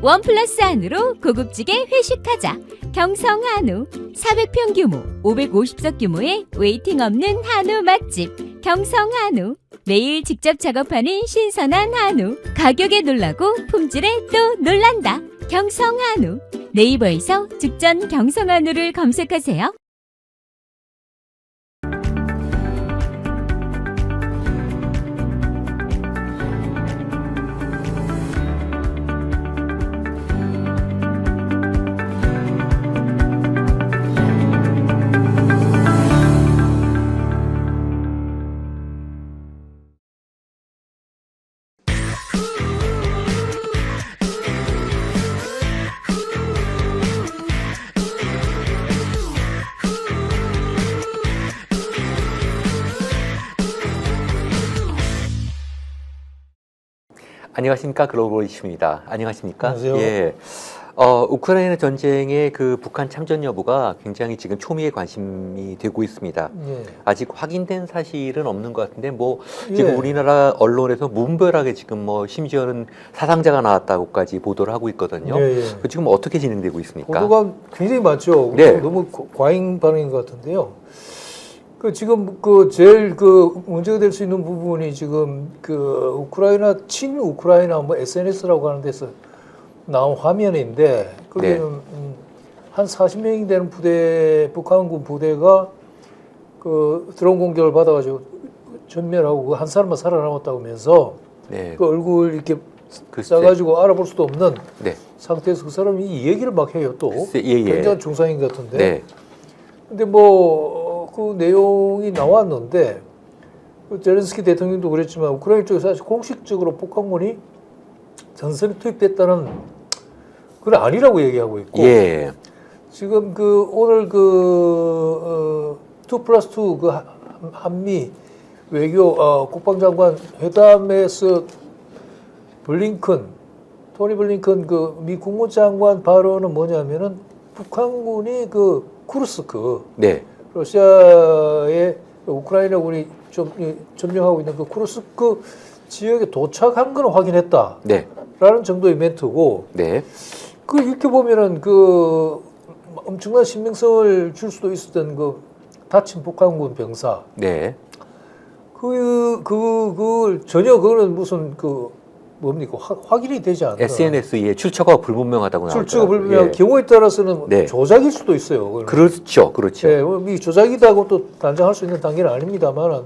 원 플러스 한우로 고급지게 회식하자. 경성 한우. 400평 규모, 550석 규모의 웨이팅 없는 한우 맛집. 경성 한우. 매일 직접 작업하는 신선한 한우. 가격에 놀라고 품질에 또 놀란다. 경성 한우. 네이버에서 죽전 경성 한우를 검색하세요. 안녕하십니까, 글로벌 이슈입니다. 안녕하십니까? 안녕하세요. 예. 우크라이나 전쟁의 그 북한 참전 여부가 굉장히 지금 초미의 관심이 되고 있습니다. 예. 아직 확인된 사실은 없는 것 같은데, 뭐, 지금 예. 우리나라 언론에서 무분별하게 지금 뭐, 심지어는 사상자가 나왔다고까지 보도를 하고 있거든요. 예, 예. 그 지금 어떻게 진행되고 있습니까? 보도가 굉장히 많죠. 네. 너무 과잉 반응인 것 같은데요. 지금 제일 문제가 될 수 있는 부분이 지금 우크라이나 친 우크라이나 뭐 SNS라고 하는 데서 나온 화면인데 거기는 한 40명이 되는 북한군 부대가 드론 공격을 받아가지고 전멸하고 한 사람만 살아남았다고 하면서 네. 얼굴 이렇게 글쎄. 싸가지고 알아볼 수도 없는 네. 상태에서 그 사람이 이 얘기를 막 해요 또. 글쎄, 예. 굉장한 중상인 같은데. 네. 근데 그 내용이 나왔는데 젤렌스키 대통령도 그랬지만 우크라이나 쪽에서 사실 공식적으로 북한군이 전선에 투입됐다는 그건 아니라고 얘기하고 있고 예. 지금 오늘 2+2 한미 외교 국방장관 회담에서 토니 블링컨 미 국무장관 발언은 뭐냐면은 북한군이 쿠르스크 네. 러시아의 우크라이나군이 좀 점령하고 있는 쿠르스크 지역에 도착한 건 확인했다. 네. 라는 정도의 멘트고, 네. 이렇게 보면은 엄청난 신빙성을 줄 수도 있었던 다친 북한군 병사. 네. 전혀 그거는 무슨 뭡니까? 확인이 되지 않는. SNS에 출처가 불분명하다고 나오더라고요. 출처가 불분명한 예. 경우에 따라서는 네. 조작일 수도 있어요. 그거는. 그렇죠. 그렇죠. 네, 이 조작이다고 또 단정할 수 있는 단계는 아닙니다만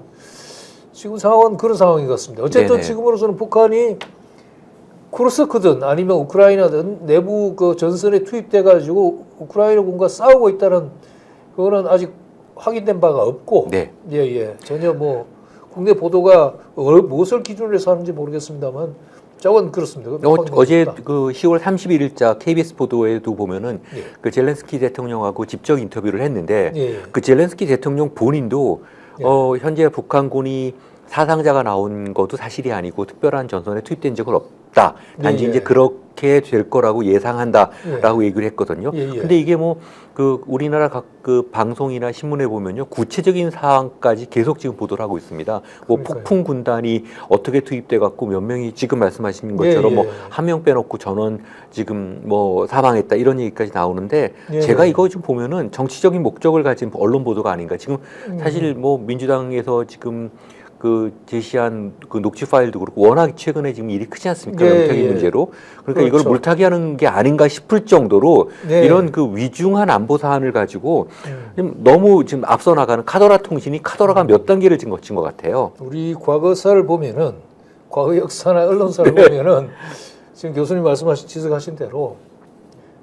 지금 상황은 그런 상황인 것 같습니다. 어쨌든 네네. 지금으로서는 북한이 쿠르스크든 아니면 우크라이나든 내부 전선에 투입돼 가지고 우크라이나군과 싸우고 있다는 그거는 아직 확인된 바가 없고, 네. 예, 전혀 국내 보도가 무엇을 기준으로 해서 하는지 모르겠습니다만, 저건 그렇습니다. 어제 10월 31일자 KBS 보도에도 보면은 예. 젤렌스키 대통령하고 직접 인터뷰를 했는데 예. 젤렌스키 대통령 본인도 예. 현재 북한군이 사상자가 나온 것도 사실이 아니고 특별한 전선에 투입된 적은 없다. 단지 예. 이제 그렇게 될 거라고 예상한다라고 얘기를 했거든요. 예. 근데 이게 우리나라 각 방송이나 신문에 보면요, 구체적인 사항까지 계속 지금 보도를 하고 있습니다. 폭풍 군단이 어떻게 투입돼 갖고 몇 명이 지금 말씀하신 것처럼 한 명 빼놓고 전원 지금 사망했다 이런 얘기까지 나오는데 제가 이거 좀 보면은 정치적인 목적을 가진 언론 보도가 아닌가. 지금 사실 민주당에서 지금 제시한 녹취 파일도 그렇고 워낙 최근에 지금 일이 크지 않습니까? 명태기 문제로. 그러니까 이걸 물타기 하는 게 아닌가 싶을 정도로 이런 위중한 안보 사안을 가지고 너무 지금 앞서 나가는 카더라 통신이 카더라가 몇 단계를 거친 것 같아요. 우리 과거사를 보면은, 과거 역사나 언론사를 보면은 지금 교수님 지적하신 대로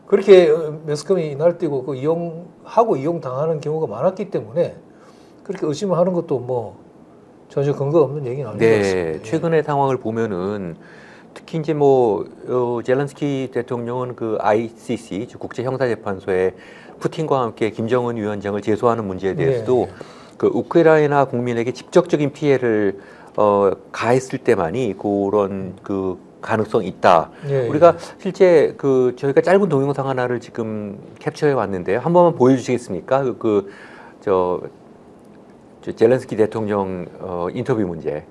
그렇게 매스컴이 날뛰고 이용당하는 경우가 많았기 때문에 그렇게 의심을 하는 것도 전혀 근거 없는 얘기는 아닌 것 같습니다. 최근의 상황을 보면은 특히 이제 젤렌스키 대통령은 ICC 국제형사재판소에 푸틴과 함께 김정은 위원장을 제소하는 문제에 대해서도 우크라이나 국민에게 직접적인 피해를 가했을 때만이 그런 가능성이 있다. 우리가 실제 저희가 짧은 동영상 하나를 지금 캡처해 왔는데요. 한 번만 보여주시겠습니까? 젤렌스키 대통령 인터뷰 문제.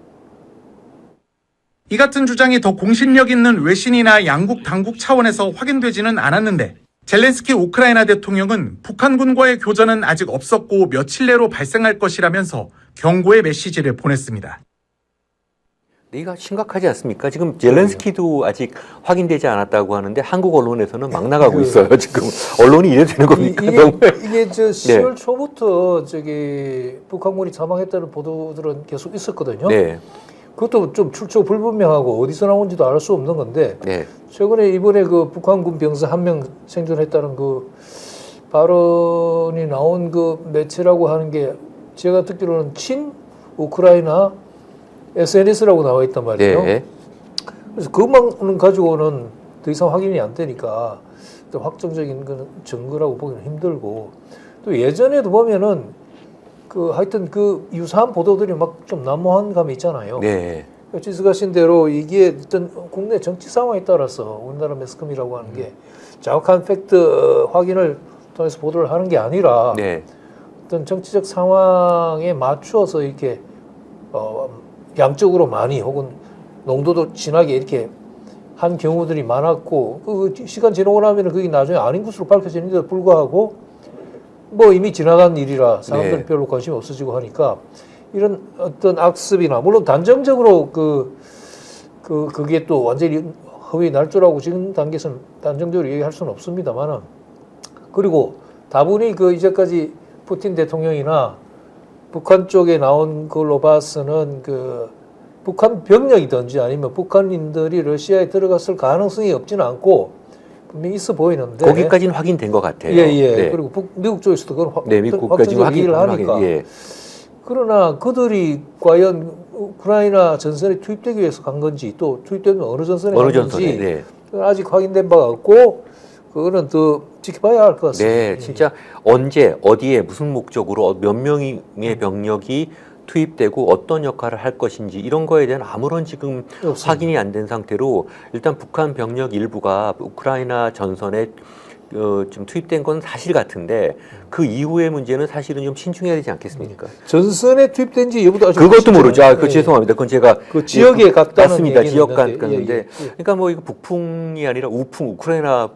이 같은 주장이 더 공신력 있는 외신이나 양국 당국 차원에서 확인되지는 않았는데 젤렌스키 우크라이나 대통령은 북한군과의 교전은 아직 없었고 며칠 내로 발생할 것이라면서 경고의 메시지를 보냈습니다. 이가 심각하지 않습니까? 지금 젤렌스키도 아직 확인되지 않았다고 하는데 한국 언론에서는 막 나가고 있어요. 지금 언론이 이래 되는 겁니까? 이게 저 10월 초부터 저기 북한군이 사망했다는 보도들은 계속 있었거든요. 네. 그것도 좀 출처 불분명하고 어디서 나온지도 알 수 없는 건데 네. 최근에 이번에 그 북한군 병사 한 명 생존했다는 그 발언이 나온 그 매체라고 하는 게 제가 듣기로는 친 우크라이나 SNS라고 나와 있단 말이에요. 네. 그래서 그것만 가지고는 더 이상 확인이 안 되니까 또 확정적인 그 증거라고 보기는 힘들고 또 예전에도 보면은 그 하여튼 그 유사한 보도들이 막 좀 난무한 감이 있잖아요. 네. 지적하신 대로 이게 어떤 국내 정치 상황에 따라서 우리나라 매스컴이라고 하는 게 정확한 팩트 확인을 통해서 보도를 하는 게 아니라 네. 어떤 정치적 상황에 맞추어서 이렇게 양적으로 많이 혹은 농도도 진하게 이렇게 한 경우들이 많았고 그 시간 지나고 나면 그게 나중에 아닌 것으로 밝혀지는데도 불구하고 뭐 이미 지나간 일이라 사람들이 네. 별로 관심이 없어지고 하니까 이런 어떤 악습이나 물론 단정적으로 그게 또 완전히 허위 날조라고 지금 단계에서는 단정적으로 얘기할 수는 없습니다만은 그리고 다분히 그 이제까지 푸틴 대통령이나 북한 쪽에 나온 걸로 봐서는 그 북한 병력이든지 아니면 북한인들이 러시아에 들어갔을 가능성이 없지는 않고 분명히 있어 보이는데 거기까지는 확인된 것 같아요. 예. 네. 그리고 미국 쪽에서도 그건 네, 미국까지 얘기를 하니까. 예. 그러나 그들이 과연 우크라이나 전선에 투입되기 위해서 간 건지 또 투입되면 어느 전선에 간 건지 네. 아직 확인된 바가 없고 그거는 더 지켜봐야 할 것 같습니다. 네, 진짜 언제 어디에 무슨 목적으로 몇 명의 병력이 투입되고 어떤 역할을 할 것인지 이런 거에 대한 아무런 지금 없습니다. 확인이 안 된 상태로 일단 북한 병력 일부가 우크라이나 전선에 좀 투입된 건 사실 같은데 그 이후의 문제는 사실은 좀 신중해야 되지 않겠습니까? 전선에 투입된지 여부도 아직 그것도 모르죠. 아, 예. 죄송합니다. 그건 제가 그 지역에 갔다는 맞습니다. 얘기는 지역 있는데, 갔는데 예. 그러니까 뭐 이거 북풍이 아니라 우풍 우크라이나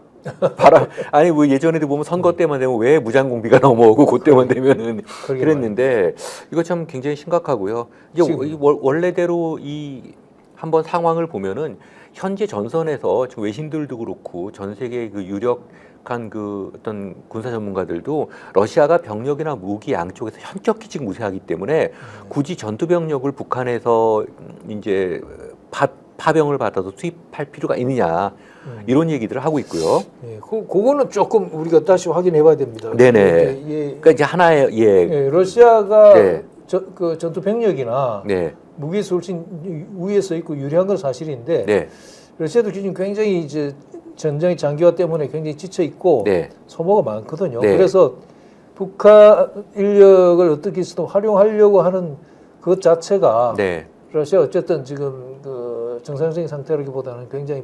바람 아니 뭐 예전에도 보면 선거 때만 되면 왜 무장공비가 넘어오고 그때만 되면은 그랬는데 이거 참 굉장히 심각하고요. 이제 원래대로 이 한번 상황을 보면은 현재 전선에서 지금 외신들도 그렇고 전 세계 그 유력한 그 어떤 군사 전문가들도 러시아가 병력이나 무기 양쪽에서 현격히 지금 우세하기 때문에 굳이 전투 병력을 북한에서 이제 파병을 받아서 투입할 필요가 있느냐 이런 얘기들을 하고 있고요. 예, 그거는 조금 우리가 다시 확인해봐야 됩니다. 네네. 그러니까 이제 하나의 러시아가 네. 그 전투 병력이나 네. 무기에서 훨씬 위에서 있고 유리한 건 사실인데 네. 러시아도 지금 굉장히 이제 전쟁의 장기화 때문에 굉장히 지쳐 있고 네. 소모가 많거든요. 네. 그래서 북한 인력을 어떻게 해서든 활용하려고 하는 것 자체가 네. 러시아 어쨌든 지금 그 정상적인 상태라기보다는 굉장히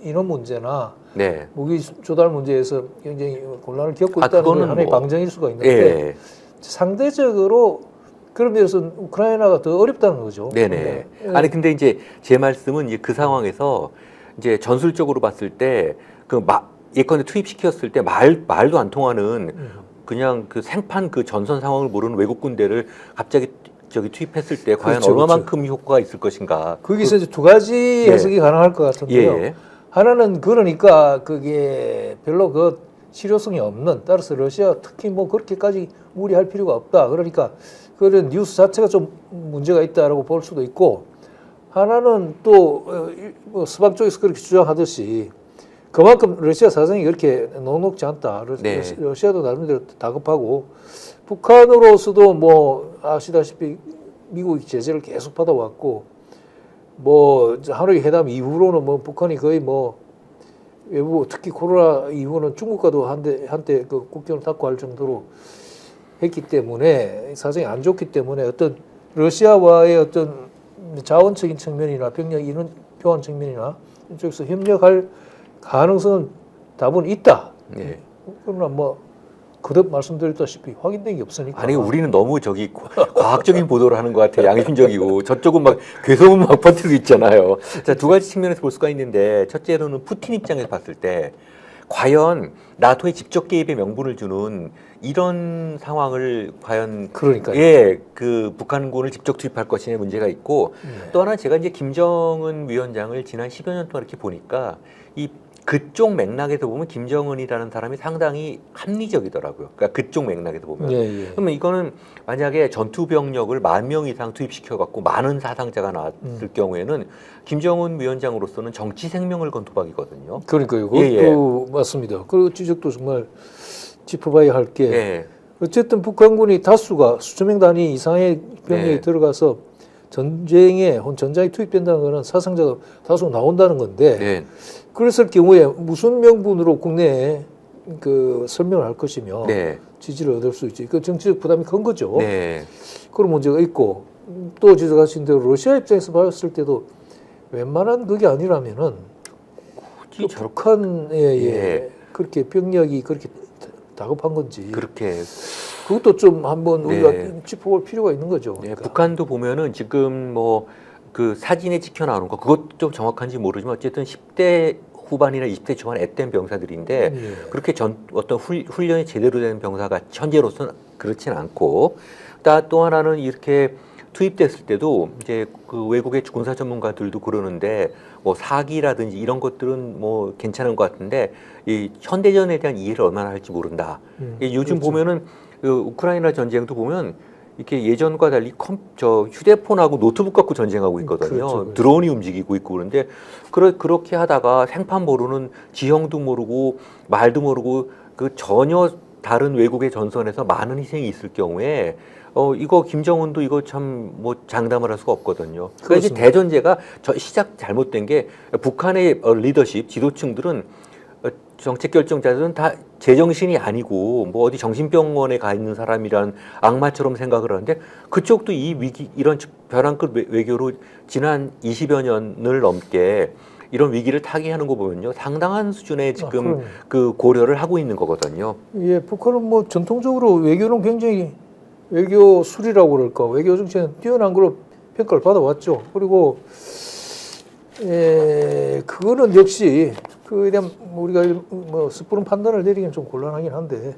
인원 문제나 네. 무기 조달 문제에서 굉장히 곤란을 겪고 아, 있다는 게 그거는 하나의 뭐, 방증일 수가 있는데 예. 상대적으로 그런 면에서 우크라이나가 더 어렵다는 거죠. 네네. 아니 근데 이제 제 말씀은 이제 그 상황에서 이제 전술적으로 봤을 때 그 예컨대 투입시켰을 때 말도 안 통하는 그냥 그 생판 그 전선 상황을 모르는 외국 군대를 갑자기 저기 투입했을 때 과연 그렇죠, 얼마만큼 효과가 있을 것인가. 거기서 이제 두 가지 해석이 가능할 것 같은데요. 예. 하나는 그러니까 그게 별로 그 실효성이 없는 따라서 러시아 특히 뭐 그렇게까지 무리할 필요가 없다. 그러니까 그런 뉴스 자체가 좀 문제가 있다라고 볼 수도 있고 하나는 또 뭐 서방 쪽에서 그렇게 주장하듯이 그만큼 러시아 사정이 그렇게 녹록지 않다. 네. 러시아도 나름대로 다급하고 북한으로서도 뭐 아시다시피 미국이 제재를 계속 받아왔고 뭐 하노이 회담 이후로는 뭐 북한이 거의 뭐 외부 특히 코로나 이후는 중국과도 한때 그 국경을 닫고 할 정도로 했기 때문에 사정이 안 좋기 때문에 어떤 러시아와의 어떤 자원적인 측면이나 병력 인원 교환 측면이나 이쪽에서 협력할 가능성은 다분히 있다. 네. 그러나 뭐 거듭 말씀드렸다시피 확인된 게 없으니까. 아니 우리는 너무 저기 과학적인 보도를 하는 것 같아. 양심적이고 저쪽은 막 괴소문 막 퍼뜨리고 있잖아요. 자, 두 가지 측면에서 볼 수가 있는데 첫째로는 푸틴 입장에서 봤을 때 과연 나토의 직접 개입의 명분을 주는 이런 상황을 과연 그러니까요. 예, 그 북한군을 직접 투입할 것이냐 문제가 있고 네. 또 하나 제가 이제 김정은 위원장을 지난 10여 년 동안 이렇게 보니까 이 그쪽 맥락에서 보면 김정은이라는 사람이 상당히 합리적이더라고요. 그러니까 그쪽 맥락에서 보면. 예, 예. 그러면 이거는 만약에 전투 병력을 10,000명 이상 투입시켜 갖고 많은 사상자가 나왔을 경우에는 김정은 위원장으로서는 정치 생명을 건 도박이거든요. 그러니까요. 그것도 예, 예. 맞습니다. 그 지적도 정말 짚어봐야 할 게 예. 어쨌든 북한군이 다수가 수천 명 단위 이상의 병력이 네. 들어가서 전쟁에 혹은 전장에 투입된다는 것은 사상자가 다수 나온다는 건데 네. 그랬을 경우에 무슨 명분으로 국내에 그 설명을 할 것이며 네. 지지를 얻을 수 있지. 그 정치적 부담이 큰 거죠. 네. 그런 문제가 있고 또 지적하신 대로 러시아 입장에서 봤을 때도 웬만한 그게 아니라면은 그 굳이 저렇게 북한에 예. 그렇게 병력이 그렇게 다급한 건지 그렇게 그것도 좀 한번 네. 우리가 짚어볼 필요가 있는 거죠. 네, 그러니까. 북한도 보면은 지금 뭐 그 사진에 찍혀 나오는 거 그것도 좀 정확한지 모르지만 어쨌든 10대 후반이나 20대 초반 앳된 병사들인데 예. 그렇게 어떤 훈련이 제대로 된 병사가 현재로서는 그렇진 않고 또 하나는 이렇게 투입됐을 때도 이제 그 외국의 군사 전문가들도 그러는데 뭐 사기라든지 이런 것들은 뭐 괜찮은 것 같은데 이 현대전에 대한 이해를 얼마나 할지 모른다. 요즘 그렇죠. 보면은 그 우크라이나 전쟁도 보면 이렇게 예전과 달리 휴대폰하고 노트북 갖고 전쟁하고 있거든요. 그렇죠, 그렇죠. 드론이 움직이고 있고 그런데 그렇게 하다가 생판 모르는 지형도 모르고 말도 모르고 그 전혀 다른 외국의 전선에서 많은 희생이 있을 경우에 이거 김정은도 이거 참 뭐 장담을 할 수가 없거든요. 그러니까 이제 그렇습니다. 대전제가 시작 잘못된 게 북한의 리더십 지도층들은 정책 결정자들은 다 제정신이 아니고 뭐 어디 정신병원에 가 있는 사람이란 악마처럼 생각을 하는데 그쪽도 이 위기 이런 벼랑끝 외교로 지난 20여 년을 넘게 이런 위기를 타개하는 거 보면요 상당한 수준의 지금 그럼요. 그 고려를 하고 있는 거거든요. 예, 북한은 뭐 전통적으로 외교는 굉장히 외교 술이라고 그럴까 외교 정치는 뛰어난 걸로 평가를 받아왔죠. 그리고 그거는 역시 그에 대한 우리가 뭐 섣부른 판단을 내리기는 좀 곤란하긴 한데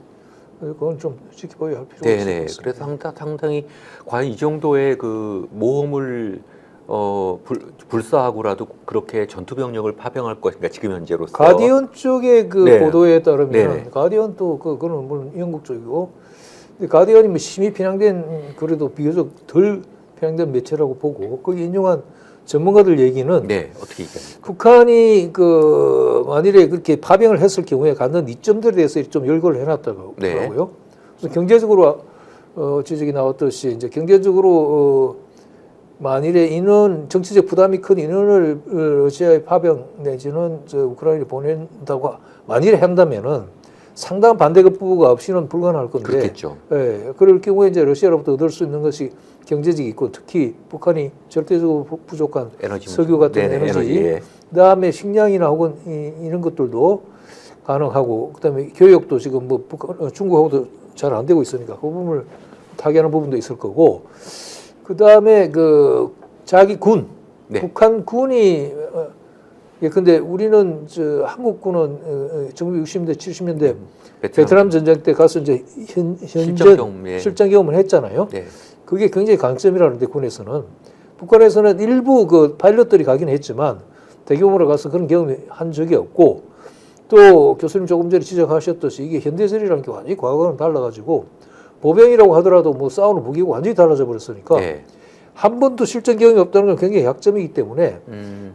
그건 좀 지켜봐야 할 필요가 있을 것 네네. 같습니다. 그래서 상당히 과연 이 정도의 그 모험을 불사하고라도 그렇게 전투 병력을 파병할 것인가 지금 현재로서. 가디언 쪽의 그 네. 보도에 따르면 네네. 가디언도 그거는 물론 영국 쪽이고 근데 가디언이 뭐 심히 편향된 그래도 비교적 덜 편향된 매체라고 보고 거기 인용한 전문가들 얘기는 네 어떻게 얘기합니까? 북한이 그 만일에 그렇게 파병을 했을 경우에 갖는 이점들에 대해서 좀 열거를 해놨다고 네. 하고요. 그래서 경제적으로 지적이 나왔듯이 이제 경제적으로 만일에 정치적 부담이 큰 인원을 러시아에 파병 내지는 우크라이나에 보낸다고 만일에 한다면은 상당한 반대 급부가 없이는 불가능할 건데. 그렇겠죠. 예, 그럴 경우에 이제 러시아로부터 얻을 수 있는 것이 경제적이 있고 특히 북한이 절대적으로 부족한 에너지 석유 같은 네네, 에너지, 예. 그다음에 식량이나 혹은 이런 것들도 가능하고 그다음에 교역도 지금 뭐 중국하고도 잘 안 되고 있으니까 그 부분을 타개하는 부분도 있을 거고 그다음에 그 자기 군 네. 북한 군이 근데 우리는 한국군은 1960년대 70년대 베트남 전쟁 때 가서 이제 실전 경험을 했잖아요. 네. 그게 굉장히 강점이라는데 군에서는 북한에서는 일부 그 파일럿들이 가긴 했지만 대규모로 가서 그런 경험이 한 적이 없고 또 교수님 조금 전에 지적하셨듯이 이게 현대전이라는 게 완전히 과거와는 달라가지고 보병이라고 하더라도 뭐 싸우는 무기가 완전히 달라져 버렸으니까 네. 한 번도 실전 경험이 없다는 건 굉장히 약점이기 때문에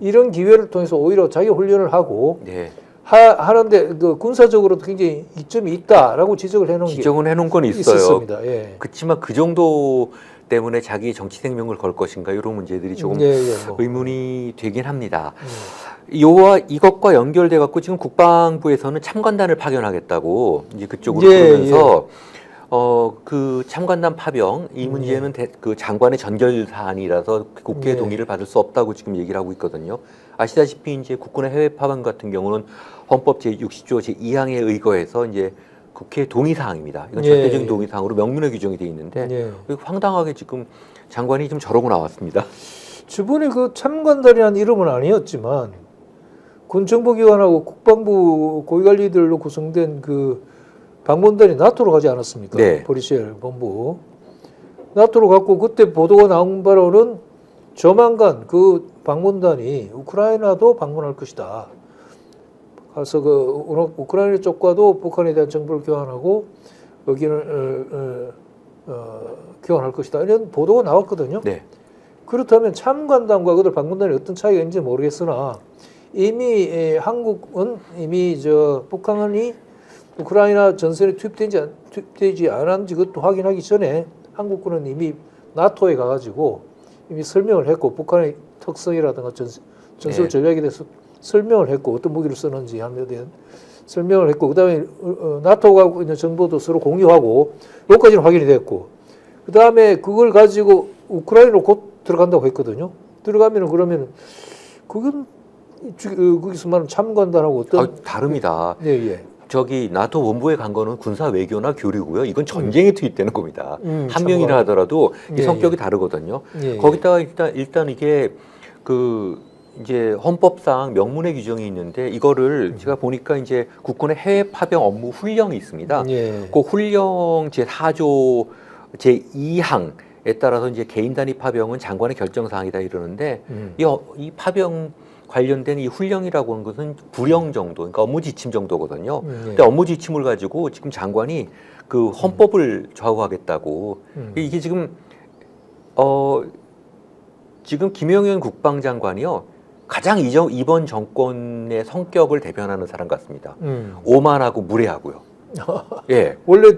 이런 기회를 통해서 오히려 자기 훈련을 하고 네. 하는데 그 군사적으로도 굉장히 이점이 있다라고 지적을 해놓은 게 지적은 해놓은 건 있어요. 있었습니다. 예. 그렇지만 그 정도 때문에 자기의 정치 생명을 걸 것인가 이런 문제들이 조금 뭐. 의문이 되긴 합니다. 이것과 연결돼 갖고 지금 국방부에서는 참관단을 파견하겠다고 이제 그쪽으로 그러면서 그 참관단 파병 이 문제는 그 장관의 전결 사안이라서 국회 동의를 받을 수 없다고 지금 얘기를 하고 있거든요. 아시다시피 이제 국군의 해외 파병 같은 경우는 헌법 제60조 제2항에 의거해서 이제 국회 동의 사항입니다. 이건 예. 절대적인 동의 사항으로 명문에 규정이 되어 있는데 예. 황당하게 지금 장관이 좀 저러고 나왔습니다. 저번에 그 참관단이라는 이름은 아니었지만 군정보기관하고 국방부 고위관리들로 구성된 그 방문단이 나토로 가지 않았습니까? 네. 보리셀 본부 나토로 갔고 그때 보도가 나온 바로는 조만간 그 방문단이 우크라이나도 방문할 것이다. 가서 그 우크라이나 쪽과도 북한에 대한 정보를 교환하고 의견을 교환할 것이다. 이런 보도가 나왔거든요. 네. 그렇다면 참관단과 그들 방문단이 어떤 차이가 있는지 모르겠으나 이미 한국은 이미 북한이 우크라이나 전선에 투입되지 않았는지 그것도 확인하기 전에 한국군은 이미 나토에 가가지고 이미 설명을 했고 북한의 특성이라든가 전술 전략에 대해서 설명을 했고 어떤 무기를 쓰는지 하는 데 대한 설명을 했고 그다음에 나토가 갖고 있는 정보도 서로 공유하고 여기까지는 확인이 됐고 그다음에 그걸 가지고 우크라이나로 곧 들어간다고 했거든요. 들어가면은 그러면 그건 거기서 말하는 참관단하고 어떤 다릅니다. 예. 저기 나토 본부에 간 거는 군사 외교나 교류고요. 이건 전쟁에 투입되는 겁니다. 한 명이라 하더라도 이 성격이 다르거든요. 거기다가 일단 이게 이제 헌법상 명문의 규정이 있는데 이거를 제가 보니까 이제 국군의 해외 파병 업무 훈령이 있습니다. 그 훈령 제4조 제2항에 따라서 이제 개인 단위 파병은 장관의 결정 사항이다 이러는데 이 파병 관련된 이 훈령이라고 하는 것은 구령 정도, 그러니까 업무 지침 정도거든요. 근데 업무 지침을 가지고 지금 장관이 그 헌법을 좌우하겠다고 이게 지금 지금 김영현 국방장관이요 가장 이번 정권의 성격을 대변하는 사람 같습니다. 오만하고 무례하고요. 예. 원래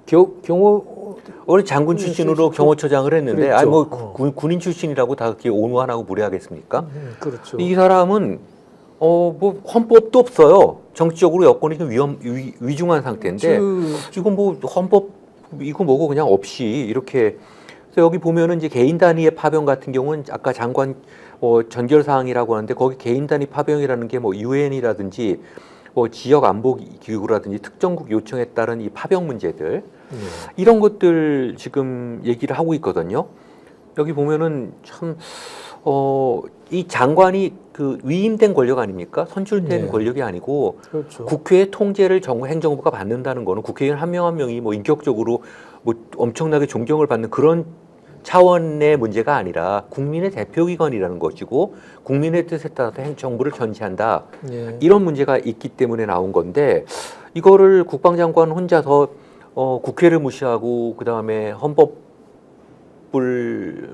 경호 원래 장군 출신으로 경호처장을 했는데, 그랬죠. 아니 뭐 군인 출신이라고 다 그렇게 오만하고 무례하겠습니까? 그렇죠. 이 사람은 뭐 헌법도 없어요. 정치적으로 여건이 좀 위중한 상태인데 지금 뭐 헌법 이거 뭐고 그냥 없이 이렇게. 그래서 여기 보면은 이제 개인 단위의 파병 같은 경우는 아까 장관 전결 사항이라고 하는데 거기 개인 단위 파병이라는 게 뭐 유엔이라든지 뭐 지역 안보 기구라든지 특정국 요청에 따른 이 파병 문제들 이런 것들 지금 얘기를 하고 있거든요. 여기 보면은 참 이 장관이 그 위임된 권력 아닙니까? 선출된 권력이 아니고 그렇죠. 국회의 통제를 행정부가 받는다는 거는 국회의원 한 명 한 명이 뭐 인격적으로 뭐 엄청나게 존경을 받는 그런 차원의 문제가 아니라 국민의 대표기관이라는 것이고 국민의 뜻에 따라서 정부를 견지한다. 이런 문제가 있기 때문에 나온 건데 이거를 국방장관 혼자서 국회를 무시하고 그다음에 헌법을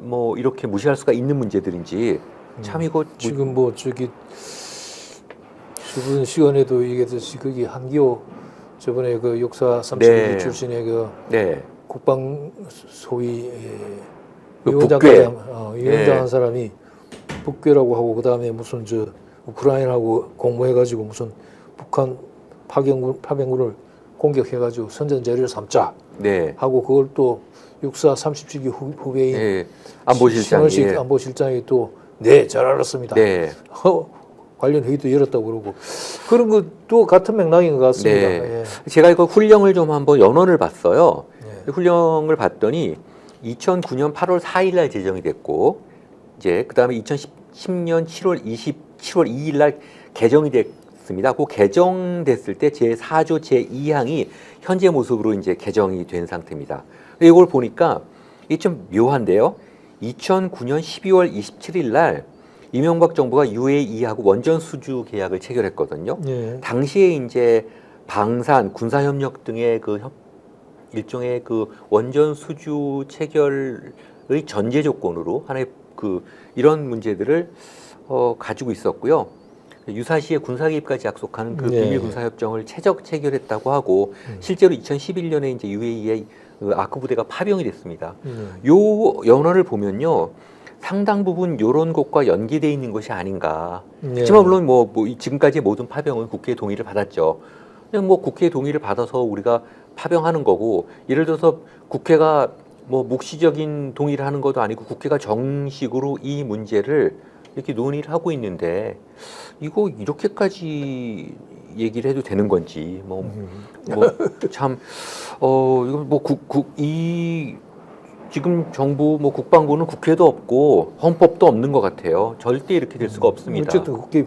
뭐 이렇게 무시할 수가 있는 문제들인지 참 이거 지금 뭐 저번 시간에도 얘기했듯이 거기 한기호 저번에 그 역사 32기 출신의 그 국방 소위 위원장 한 사람이 북괴라고 하고 그다음에 무슨 우크라이나하고 공모해가지고 무슨 북한 파병군을 공격해가지고 선전재료를 삼자 하고 그걸 또 육사 30주기 후배인 신원식 안보실장이 또 잘 알았습니다. 관련 회의도 열었다고 그러고 그런 것도 같은 맥락인 것 같습니다. 제가 이거 훈령을 좀 한번 연원을 봤어요. 훈령을 봤더니 2009년 8월 4일 날 제정이 됐고 이제 그다음에 2010년 7월 2일 날 개정이 됐습니다. 그 개정됐을 때 제4조 제2항이 현재 모습으로 이제 개정이 된 상태입니다. 이걸 보니까 이게 좀 묘한데요. 2009년 12월 27일 날 이명박 정부가 UAE하고 원전 수주 계약을 체결했거든요. 당시에 이제 방산, 군사협력 등의 그 일종의 그 원전 수주 체결의 전제 조건으로 하나의 이런 문제들을 가지고 있었고요. 유사시에 군사 개입까지 약속하는 그 비밀 군사 협정을 최적 체결했다고 하고 실제로 2011년에 이제 UAE의 아크 부대가 파병이 됐습니다. 요 연원을 보면요. 상당 부분 이런 것과 연계되어 있는 것이 아닌가. 하지만 물론 뭐 지금까지의 모든 파병은 국회의 동의를 받았죠. 그냥 뭐 국회의 동의를 받아서 우리가 파병하는 거고 예를 들어서 국회가 뭐 묵시적인 동의를 하는 것도 아니고 국회가 정식으로 이 문제를 이렇게 논의를 하고 있는데 이거 이렇게까지 얘기를 해도 되는 건지 참 이거 이 지금 정부 국방부는 국회도 없고 헌법도 없는 것 같아요. 절대 이렇게 될 수가 없습니다. 어쨌든 국회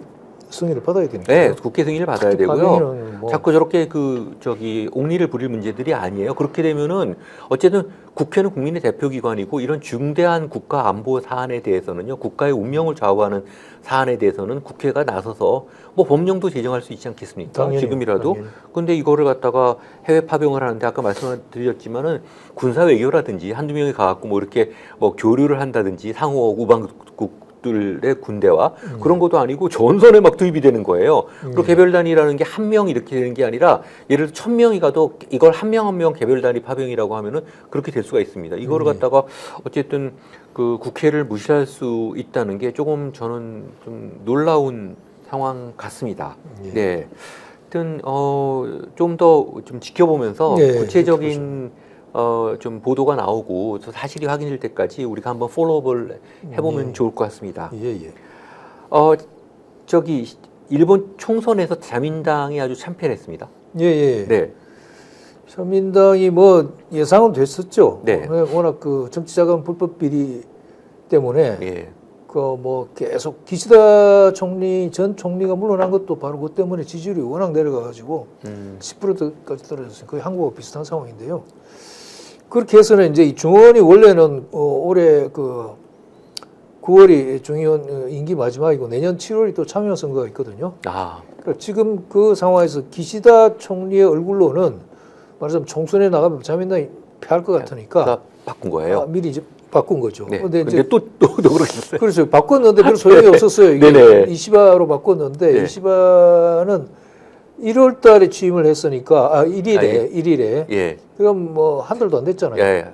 승인을 받아야 되니까. 네, 국회 승인을 받아야 되고요. 뭐. 자꾸 저렇게 옹리를 부릴 문제들이 아니에요. 그렇게 되면은 어쨌든 국회는 국민의 대표기관이고 이런 중대한 국가 안보 사안에 대해서는요, 국가의 운명을 좌우하는 사안에 대해서는 국회가 나서서 뭐 법령도 제정할 수 있지 않겠습니까? 당연히, 지금이라도. 당연히. 근데 이거를 갖다가 해외 파병을 하는데 아까 말씀드렸지만은 군사 외교라든지 한두 명이 가갖고 뭐 이렇게 뭐 교류를 한다든지 상호 우방국들의 군대와 그런 것도 아니고 전선에 막 투입이 되는 거예요. 그리고 개별단위라는 게 한 명 이렇게 되는 게 아니라 예를 들어 1000명이 가도 이걸 한 명 한 명 개별단위 파병이라고 하면은 그렇게 될 수가 있습니다. 이거를 갖다가 어쨌든 그 국회를 무시할 수 있다는 게 조금 저는 좀 놀라운 상황 같습니다. 네. 하여튼 좀 더 좀 지켜보면서 구체적인 좀 보도가 나오고 사실이 확인될 때까지 우리가 한번 폴로업을 해보면 좋을 것 같습니다. 저기 일본 총선에서 자민당이 아주 참패했습니다. 네. 자민당이 뭐 예상은 됐었죠. 네. 워낙 그 정치자금 불법 비리 때문에 예. 그 뭐 계속 기시다 총리 전 총리가 물러난 것도 바로 그 때문에 지지율이 워낙 내려가가지고 10%까지 떨어졌어요. 거의 한국과 비슷한 상황인데요. 그렇게 해서는 이제 이 중의원이 원래는 올해 그 9월이 중의원 임기 마지막이고 내년 7월이 또 참여 선거가 있거든요. 그러니까 지금 그 상황에서 기시다 총리의 얼굴로는 말하자면 총선에 나가면 자민당이 패할 것 같으니까 바꾼 거예요. 미리 이제 바꾼 거죠. 네. 근데 이제 또 그러셨어요. 그렇죠. 바꿨는데 별 소용이 없었어요. 이게 네네. 이시바로 바꿨는데 네. 이시바는 1월 달에 취임을 했으니까 1일에 예. 그럼 뭐 한 달도 안 됐잖아요. 예.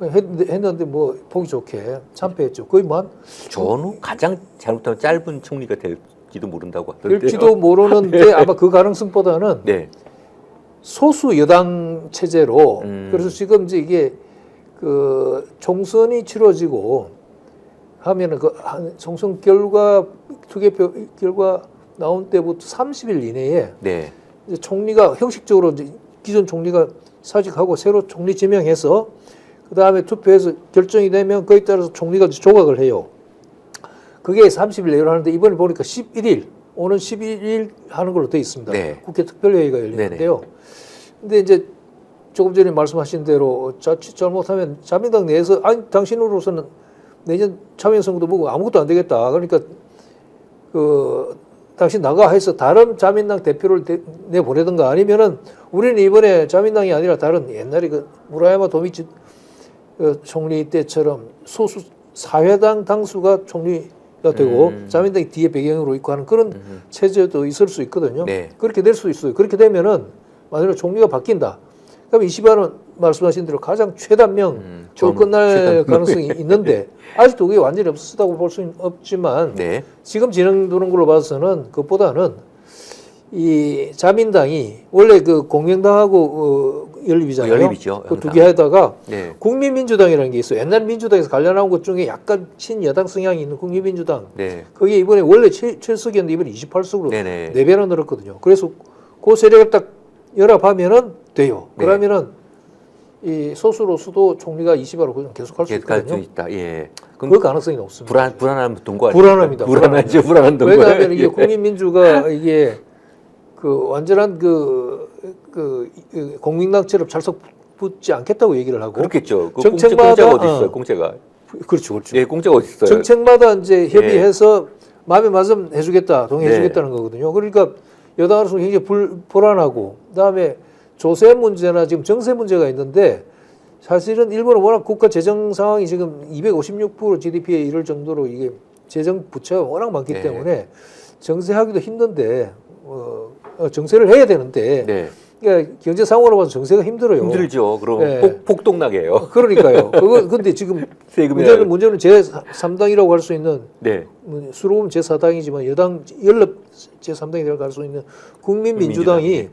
했는데 뭐 보기 좋게 참패했죠. 거의 뭐 한 저는 가장 잘못하면 짧은 총리가 될지도 모른다고 하던데요. 될지도 모르는데 아마 그 가능성보다는 네. 소수 여당 체제로 그래서 지금 이제 이게 그 총선이 치러지고 하면은 그 총선 결과 투개표 결과 나온 때부터 30일 이내에 네. 이제 총리가 형식적으로 이제 기존 총리가 사직하고 새로 총리 지명해서 그 다음에 투표해서 결정이 되면 거기에 따라서 총리가 이제 조각을 해요. 그게 30일 내로 하는데 이번에 보니까 11일 오는 11일 하는 걸로 돼 있습니다. 네. 국회 특별회의가 열리는데요. 근데 이제 조금 전에 말씀하신 대로 자칫 잘못하면 자민당 내에서 아니 당신으로서는 내년 참여선거도 보고 아무것도 안 되겠다. 그러니까 그 당신 나가 해서 다른 자민당 대표를 내보내든가 아니면은 우리는 이번에 자민당이 아니라 다른 옛날에 그 무라야마 도미치 총리 때처럼 소수 사회당 당수가 총리가 되고 자민당이 뒤에 배경으로 있고 하는 그런 체제도 있을 수 있거든요. 네. 그렇게 될 수 있어요. 그렇게 되면은 만약에 총리가 바뀐다. 그럼 이시바는 말씀하신 대로 가장 최단명 로 끝날 가능성이 있는데 아직도 그게 완전히 없었다고 볼 수는 없지만 네. 지금 진행되는 걸로 봐서는 그것보다는 이 자민당이 원래 그 공명당하고 연립이잖아요. 연립이죠. 그 두 개 하다가 네. 국민민주당이라는 게 있어요. 옛날 민주당에서 관련한 것 중에 약간 친여당 성향이 있는 국민민주당. 네. 거기에 이번에 원래 7석이었는데 이번에 28석으로 네네. 4배나 늘었거든요. 그래서 그 세력을 딱 연합하면은 돼요. 네. 그러면은 이 소수로서도 총리가 이시바로 계속 할 수 있거든요. 있다. 예. 그 가능성이 높습니다. 불안한 동거 아니에요? 불안합니다. 불안하죠. 불안한 동거. 왜냐하면 이게 국민민주가 이게 그 완전한 그 공민당처럼 찰석 붙지 않겠다고 얘기를 하고 그렇겠죠. 그 정책마다 공짜가 어디 있어요? 공짜가. 그렇죠, 그렇죠. 예, 공짜가 어디 있어요? 정책마다 이제 협의해서 마음에 맞으면 해주겠다, 동의해주겠다는 거거든요. 그러니까 여당으로서 굉장히 불안하고 그다음에 조세 문제나 지금 정세 문제가 있는데 사실은 일본은 워낙 국가 재정 상황이 지금 256% GDP에 이를 정도로 이게 재정 부채가 워낙 많기 네. 때문에 정세하기도 힘든데 정세를 해야 되는데 네. 그러니까 경제 상황으로 봐서 정세가 힘들어요. 힘들죠. 그럼 네. 폭동나게요. 그러니까요. 근데 지금 문제는 제3당이라고 할 수 있는 네. 수로 보면 제4당이지만 여당 연립 제3당이라고 할 수 있는 국민민주당이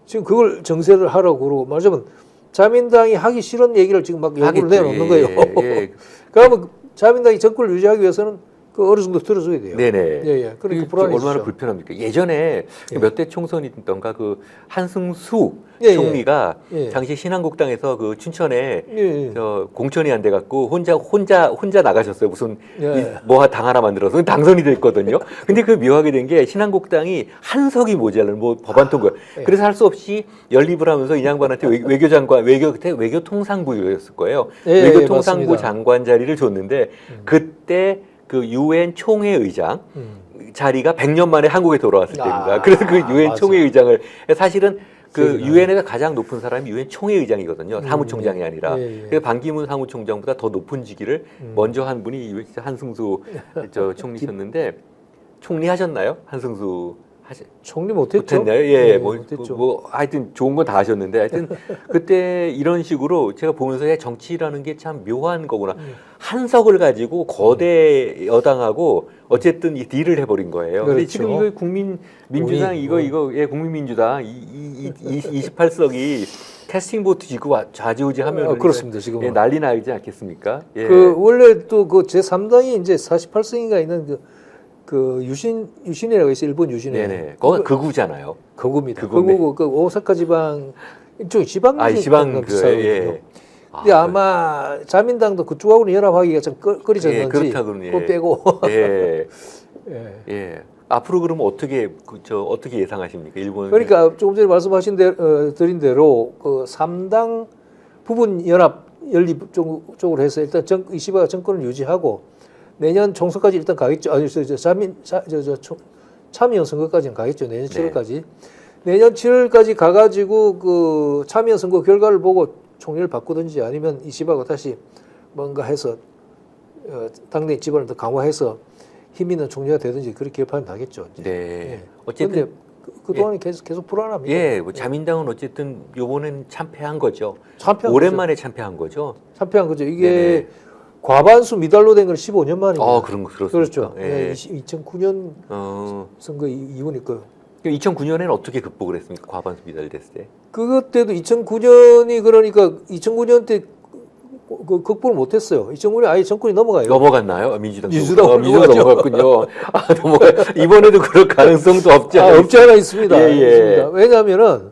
지금 그걸 정세를 하라고 그러고 말하자면 자민당이 하기 싫은 얘기를 지금 막 요구를 내놓는 거예요. 예. 그러면 자민당이 정권을 유지하기 위해서는 그 어느 정도 들어줘야 돼요. 네네. 예. 그러니까 그게 불안해지죠. 얼마나 불편합니까? 예전에 예. 몇 대 총선이던가 그 한승수 예, 총리가 예. 당시 신한국당에서 그 춘천에 예. 저 공천이 안 돼갖고 혼자 나가셨어요. 무슨 예. 뭐 당 하나 만들어서 당선이 됐거든요. 근데 그 묘하게 된 게 신한국당이 한 석이 모자라는 뭐 법안 통과. 예. 그래서 할 수 없이 연립을 하면서 이 양반한테 외교장관 그때 외교통상부였을 거예요. 예, 외교통상부 맞습니다. 장관 자리를 줬는데 그때 그 유엔 총회의장 자리가 100년 만에 한국에 돌아왔을 때입니다. 그래서 그 유엔 맞아. 총회의장을 사실은 그 기억이 유엔에서 가장 높은 사람이 유엔 총회의장이거든요. 사무총장이 아니라. 예. 그래서 반기문 사무총장보다 더 높은 직위를 먼저 한 분이 한승수 저 총리셨는데 총리 하셨나요? 한승수 총리 못했죠. 못했나요? 예, 못했죠. 뭐 하여튼 좋은 건 다 하셨는데 하여튼 그때 이런 식으로 제가 보면서 정치라는 게 참 묘한 거구나. 한석을 가지고 거대 여당하고 어쨌든 이 딜을 해버린 거예요. 근데 그렇죠. 지금 이거 국민민주당 이거 국민민주당 28석이 캐스팅 보트 지고 좌지우지하면 그렇습니다. 지금 예, 난리 나지 않겠습니까? 예. 그 원래 또 그 제3당이 이제 48석인가 있는 그 유신이라고 해서 일본 유신회. 네네. 거기 극우잖아요. 거구입니다. 그거네. 거구고 그 오사카 지방 이쪽 지방 지방 비슷하거든요. 예. 근데 아마 자민당도 그쪽하고는 연합하기가 좀 꺼리졌는지 예, 그렇다고는, 예. 그거 빼고 예. 예. 예. 앞으로 그러면 어떻게 어떻게 예상하십니까? 일본 그러니까 조금 전에 말씀하신 드린 대로 그 3당 부분 연합 연립 쪽으로 해서 일단 이시바가 정권을 유지하고 내년 총선까지 일단 가겠죠. 아니 참의원 선거까지는 가겠죠. 내년 7월까지. 내년 7월까지 가가지고 그 참의원 선거 결과를 보고 총리를 바꾸든지 아니면 이시바가 다시 뭔가 해서 당내 지번을 더 강화해서 힘 있는 총리가 되든지 그렇게 개판이 나겠죠. 이제. 네. 예. 어쨌든 그동안에 계속 불안합니다. 예, 뭐 자민당은 어쨌든 요번엔 참패한 거죠. 참패한 오랜만에 참패한 거죠. 참패한 거죠. 이게 네네. 과반수 미달로 된 건 15년 만입니다. 그런 거 그렇습니까? 그렇죠. 예. 2009년 선거 이후니까요. 2009년에는 어떻게 극복을 했습니까? 과반수 미달됐을 때. 그것 때도 2009년이 그러니까 2009년 때 극복을 못했어요. 2009년 아예 정권이 넘어가요. 넘어갔나요? 민주당 민주당으로 넘어갔군요. 넘어가. 이번에도 그럴 가능성도 없지 않아요? 없지 않아 있습니다. 예, 예. 있습니다. 왜냐하면은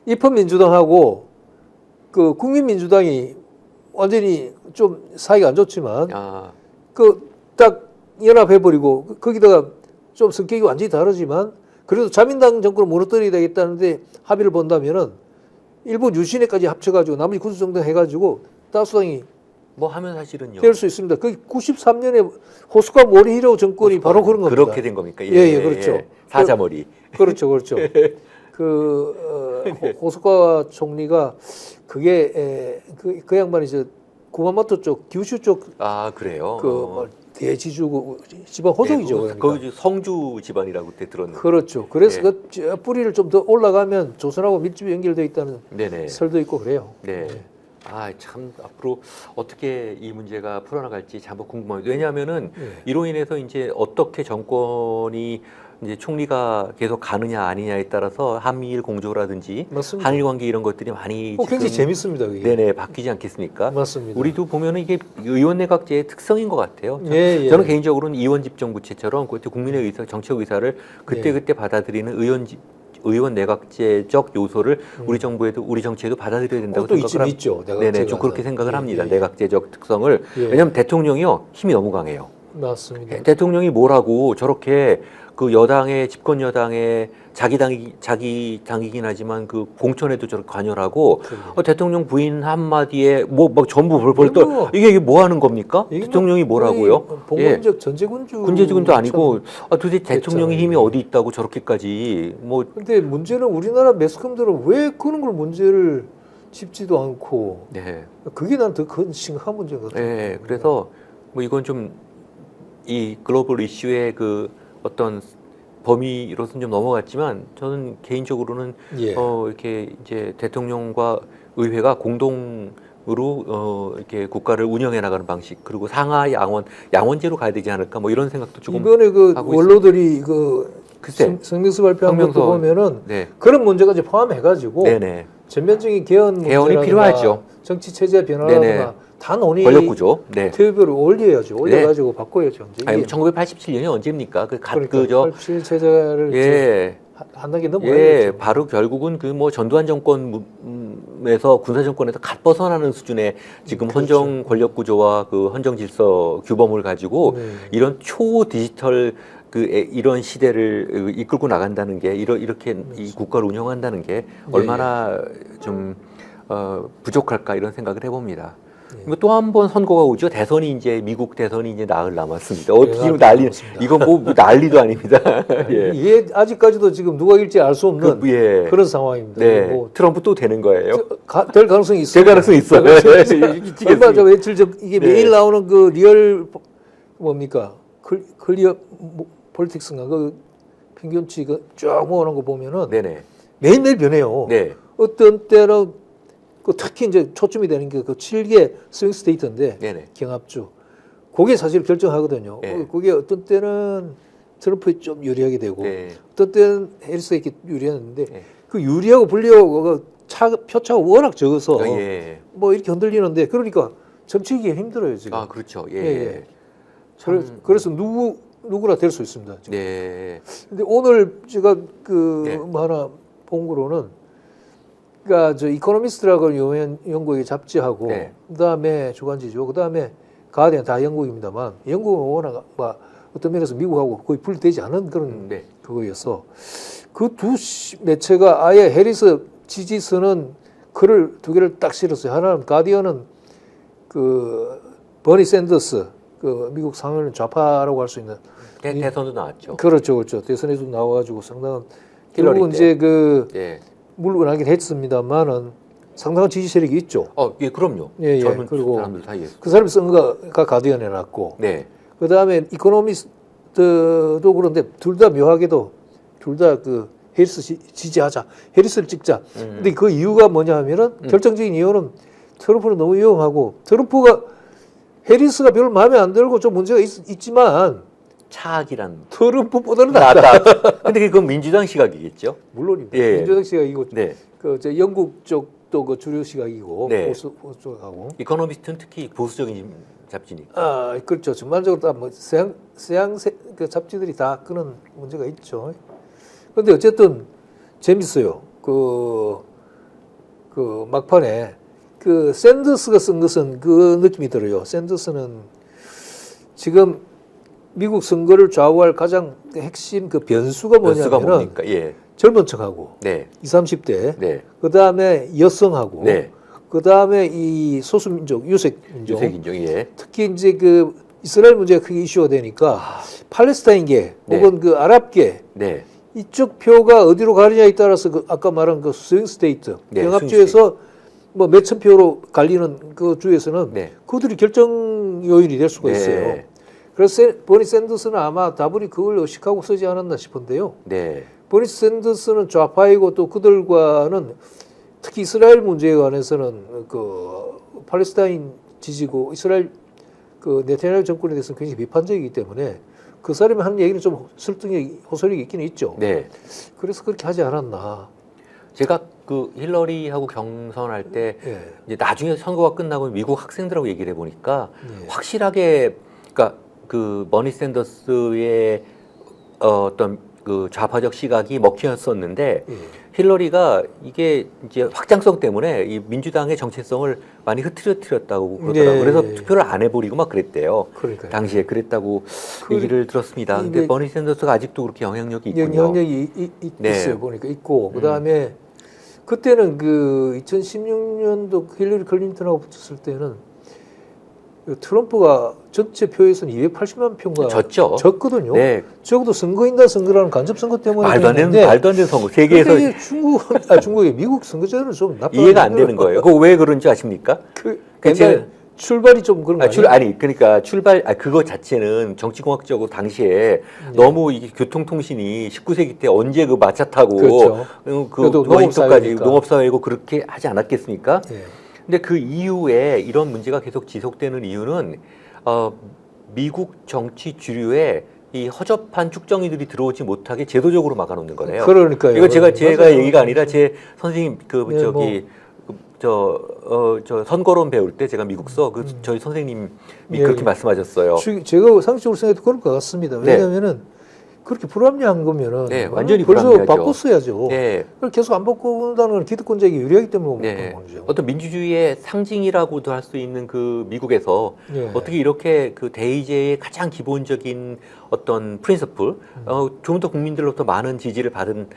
입헌민주당하고 그 국민민주당이 완전히 좀 사이가 안 좋지만 그 딱 연합해버리고 거기다가 좀 성격이 완전히 다르지만 그래도 자민당 정권을 무너뜨려야 되겠다는데 합의를 본다면은 일본 유신회까지 합쳐가지고 나머지 군수정당 해가지고 다수당이 뭐 하면 사실은요. 될 수 있습니다. 그 93년에 호스카 모리히로 정권이 바로 그런 겁니다. 그렇게 된 겁니까? 예, 그렇죠. 사자머리. 그렇죠. 호스카 총리가 그게 그 양반이 구마모토 쪽, 규슈 쪽 그래요. 대지주 지방 호족이죠. 네, 그러니까. 거기 성주 집안이라고 그때 들었는데. 그렇죠. 그래서 예. 그 뿌리를 좀 더 올라가면 조선하고 밀집이 연결되어 있다는 네네. 설도 있고 그래요. 네. 참 앞으로 어떻게 이 문제가 풀어나갈지 참 궁금합니다. 왜냐하면은 이로 인해서 이제 어떻게 정권이 이제 총리가 계속 가느냐 아니냐에 따라서 한미일 공조라든지 맞습니다. 한일 관계 이런 것들이 많이 굉장히 재밌습니다. 그게. 네네 바뀌지 않겠습니까? 맞습니다. 우리도 보면은 이게 의원 내각제의 특성인 것 같아요. 예. 저는 개인적으로는 의원 집정부체처럼 그때 국민의 의사, 정책 의사를 그때 받아들이는 의원 내각제적 요소를 우리 정부에도 우리 정치에도 받아들여야 된다고 또 생각을 있죠. 네네, 좀 그렇게 생각을 합니다. 예. 내각제적 특성을. 왜냐하면 대통령이요 힘이 너무 강해요. 맞습니다. 대통령이 뭐라고 저렇게 그 여당의 집권 여당의 자기 당이긴 하지만 그 공천에도 저렇게 관여를 하고 대통령 부인 한마디에 뭐 전부 벌벌 이게 뭐 하는 겁니까? 대통령이 뭐라고요? 봉건적 전제군주. 군제군도 아니고 도대체 대통령의 힘이 어디 있다고 저렇게까지 뭐. 근데 문제는 우리나라 매스컴들은 왜 그런 걸 문제를 짚지도 않고. 네. 그게 난 더 큰 심각한 문제 같아요. 네. 그래서 뭐 이건 좀 이 글로벌 이슈의 그 어떤 범위로서는 좀 넘어갔지만 저는 개인적으로는 이렇게 이제 대통령과 의회가 공동으로 이렇게 국가를 운영해 나가는 방식 그리고 상하 양원제로 가야 되지 않을까 뭐 이런 생각도 조금 이번에 그 하고 원로들이 그 글쎄 성명서 발표한 것도 보면은 네. 그런 문제까지 포함해가지고 네네. 전면적인 개헌이 필요하죠. 정치 체제 변화라든가 단원이 권력구조. 네. 투표를 올려야죠. 올려가지고 바꿔야죠. 이제 아니, 이게 1987년이 언제입니까? 그러니까 그저 87 체제를 예. 한 단계 넘어야죠. 예, 바로 결국은 그 뭐 전두환 정권에서 군사 정권에서 갓 벗어나는 수준의 지금 그렇죠. 헌정 권력 구조와 그 헌정 질서 규범을 가지고 네. 이런 초 디지털 이런 시대를 이끌고 나간다는 게 이렇게 이 국가를 운영한다는 게 얼마나 좀 부족할까 이런 생각을 해봅니다. 또 한 번 선거가 오죠. 대선이 이제 미국 대선이 이제 나흘 남았습니다. 지금 난리 이건 뭐 난리도 아닙니다. 예. 이게 아직까지도 지금 누가 일지 알 수 없는 예. 그런 상황입니다. 네. 뭐 트럼프 또 되는 거예요. 될 가능성이 있어요. 될 가능성이 있어요. 얼마 전 며칠 전 이게 네. 매일 나오는 그 리얼 뭡니까 클리어 폴리틱스인가 그 평균치 쭉 모아놓은 거 보면은 네네. 매일매일 변해요. 네. 어떤 때는 그 특히 이제 초점이 되는 게 그 7개 스윙 스테이트인데 네네. 경합주 그게 사실 결정하거든요. 네. 그게 어떤 때는 트럼프에 좀 유리하게 되고 네. 어떤 때는 해리스에게 유리했는데 네. 그 유리하고 불리하고 표차가 워낙 적어서 예. 뭐 이렇게 흔들리는데 그러니까 점치기 힘들어요 지금. 아 그렇죠. 예. 예. 참, 그래서 누구나 될 수 있습니다. 지금. 네. 근데 오늘 제가 네. 뭐 하나 본 거로는 그러니까 저 이코노미스트라고 유명한 영국의 잡지하고 네. 그다음에 주간지죠. 그다음에 가디언 다 영국입니다만 영국은 워낙 뭐 어떤 면에서 미국하고 거의 분리되지 않은 그런 네. 그거였어. 그 두 매체가 아예 해리스 지지선은 글을 두 개를 딱 실었어요. 하나는 가디언은 그 버니 샌더스 그 미국 상원은 좌파라고 할 수 있는 대선도 나왔죠. 그렇죠, 그렇죠. 대선에도 나와가지고 상당한 힐러리 결국은 때. 이제 그 예. 물러나긴 했습니다만은 상당한 지지 세력이 있죠. 예, 그럼요. 예, 예. 젊은 그리고 사람들 사이에서. 그 사람이 쓴 거가 가디언에 났고, 네. 그 다음에 이코노미스트도 그런데 둘 다 묘하게도 둘 다 그 해리스 지지하자, 해리스를 찍자. 근데 그 이유가 뭐냐 하면은 결정적인 이유는 트럼프는 너무 위험하고 트럼프가 해리스가 별로 마음에 안 들고 좀 문제가 있지만 차악이란. 트럼프보다는 낫다. 낫다. 근데 그건 민주당 시각이겠죠. 물론입니다. 예. 민주당 시각이고 네. 저 영국 쪽도 그 주류 시각이고 네. 보수 쪽하고. 이코노미스트는 특히 보수적인 잡지니까. 아 그렇죠. 전반적으로 다 뭐 서양 그 잡지들이 다 그런 문제가 있죠. 그런데 어쨌든 재밌어요. 그 막판에 그 샌더스가 쓴 것은 그 느낌이 들어요. 샌더스는 지금 미국 선거를 좌우할 가장 핵심 그 변수가 변수가 뭐냐면은 뭡니까? 예. 젊은 척하고 네. 20, 30대 네. 그다음에 여성하고 네. 그다음에 이 소수민족 유색민족 유색인종. 예. 특히 이제 그 이스라엘 문제가 크게 이슈가 되니까 팔레스타인계 네. 혹은 그 아랍계 네. 이쪽 표가 어디로 가느냐에 따라서 그 아까 말한 그 스윙 스테이트 네, 영합주에서 뭐 몇천 표로 갈리는 그 주에서는 네. 그들이 결정 요인이 될 수가 네. 있어요. 그래서 버니 샌더스는 아마 다분히 그걸 의식하고 쓰지 않았나 싶은데요. 네. 버니 샌더스는 좌파이고 또 그들과는 특히 이스라엘 문제에 관해서는 그 팔레스타인 지지고 이스라엘 그 네타냐후 정권에 대해서는 굉장히 비판적이기 때문에 그 사람이 하는 얘기는 좀 설득력이 호소력이 있기는 있죠. 네. 그래서 그렇게 하지 않았나. 제가 그 힐러리하고 경선할 때 예. 이제 나중에 선거가 끝나고 미국 학생들하고 얘기를 해보니까 예. 확실하게 그러니까 그 버니 샌더스의 어떤 그 좌파적 시각이 먹혔었는데 예. 힐러리가 이게 이제 확장성 때문에 이 민주당의 정체성을 많이 흐트러뜨렸다고 그러더라고요. 예. 그래서 투표를 안 해버리고 막 그랬대요. 그러니까요. 당시에 그랬다고 그- 얘기를 들었습니다. 근데 이게- 버니 샌더스가 아직도 그렇게 영향력이 있군요. 영향력이 네. 있어요. 보니까 있고 그다음에 그때는 그 2016년도 힐러리 클린턴하고 붙었을 때는 그 트럼프가 전체 표에서는 280만 표가 졌죠. 졌거든요. 네. 적어도 선거인단 선거라는 간접 선거 때문에 말도 안 되는 선거. 세계에서 근데 이게 중국의 미국 선거제도는 좀 나빠. 이해가 안 되는 거예요. 그거 왜 그런지 아십니까? 그 그 옛날 출발이 좀 그런 거 아니에요? 그러니까 그거 자체는 정치공학적으로 당시에 너무 이게 교통통신이 19세기 때 언제 그 마차 타고 그렇죠. 그 그래도 워싱턴까지 농업사회니까. 농업사회고 그렇게 하지 않았겠습니까? 예. 근데 그 이후에 이런 문제가 계속 지속되는 이유는 미국 정치 주류에 이 허접한 축정이들이 들어오지 못하게 제도적으로 막아놓는 거네요. 그러니까요. 이거 제가 맞아요. 얘기가 아니라 제 선생님 네, 저 선거론 배울 때 제가 미국서 저희 선생님이 예, 그렇게 예. 말씀하셨어요. 제가 상식적으로 생각해도 그럴 것 같습니다. 네. 왜냐하면은 그렇게 불합리한 거면은 네, 완전히 벌써 불합리하죠. 바꿨어야죠. 네. 그걸 계속 안 바꾼다는 건 기득권자에게 유리하기 때문에 네. 그런 거죠. 어떤 민주주의의 상징이라고도 할 수 있는 그 미국에서 예. 어떻게 이렇게 그 대의제의 가장 기본적인 어떤 프린서플, 좀 더 국민들로부터 많은 지지를 받은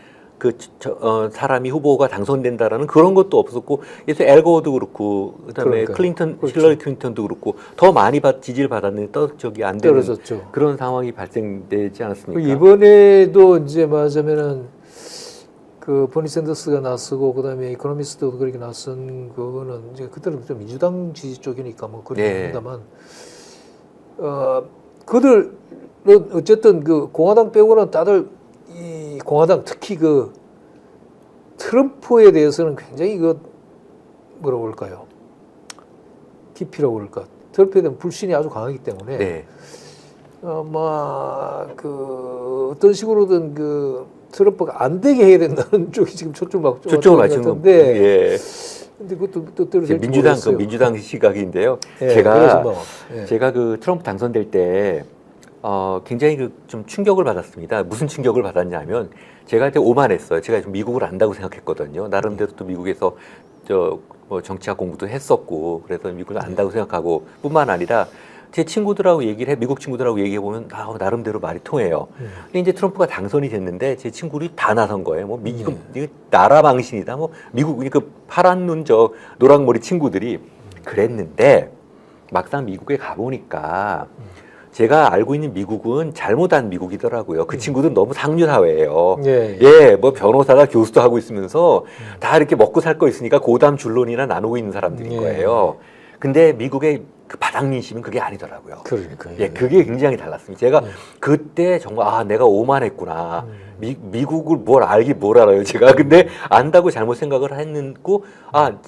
사람이 후보가 당선된다라는 그런 것도 없었고, 그래서 엘고도 그렇고, 그다음에 그러니까요. 그렇죠. 힐러리 클린턴도 그렇고 더 많이 지지를 받았는데 저기 안 되는 떨어졌죠. 그런 상황이 발생되지 않았습니까? 이번에도 이제 말하자면은 그 버니 샌더스가 나서고 그다음에 이코노미스트도 그렇게 나선 거는 이제 그때는 좀 민주당 지지 쪽이니까 뭐 그렇긴 네. 합니다만 그들은 어쨌든 그 공화당 빼고는 다들 이 공화당 특히 그 트럼프에 대해서는 굉장히 그 뭐라고 그럴까요? 깊이라고 그럴까? 트럼프에 대한 불신이 아주 강하기 때문에 네. 그 어떤 식으로든 그 트럼프가 안 되게 해야 된다는 쪽이 지금 초점을 맞춘 건데, 예. 근데 그것도 뜻대로 될지 민주당 모르겠어요. 민주당 시각인데요. 예, 그래서 뭐, 예. 제가 그 트럼프 당선될 때 굉장히 좀 충격을 받았습니다. 무슨 충격을 받았냐면 제가 그때 오만했어요. 제가 좀 미국을 안다고 생각했거든요. 나름대로 또 미국에서 뭐 정치학 공부도 했었고 그래서 미국을 안다고 생각하고 뿐만 아니라 제 친구들하고 미국 친구들하고 얘기해 보면 나름대로 말이 통해요. 근데 이제 트럼프가 당선이 됐는데 제 친구들이 다 나선 거예요. 뭐 이거 나라 망신이다. 뭐 미국 그 파란 눈 노랑 머리 친구들이 그랬는데 막상 미국에 가 보니까 제가 알고 있는 미국은 잘못한 미국이더라고요. 그 친구들은 너무 상류 사회예요. 예, 뭐 변호사가 교수도 하고 있으면서 다 이렇게 먹고 살 거 있으니까 고담 줄론이나 나누고 있는 사람들인 거예요. 근데 미국의 그 바닥 민심은 그게 아니더라고요. 그러니까요. 예, 그게 굉장히 달랐습니다. 제가 그때 정말 내가 오만했구나. 미국을 뭘 알아요, 제가. 근데 안다고 잘못 생각을 했고,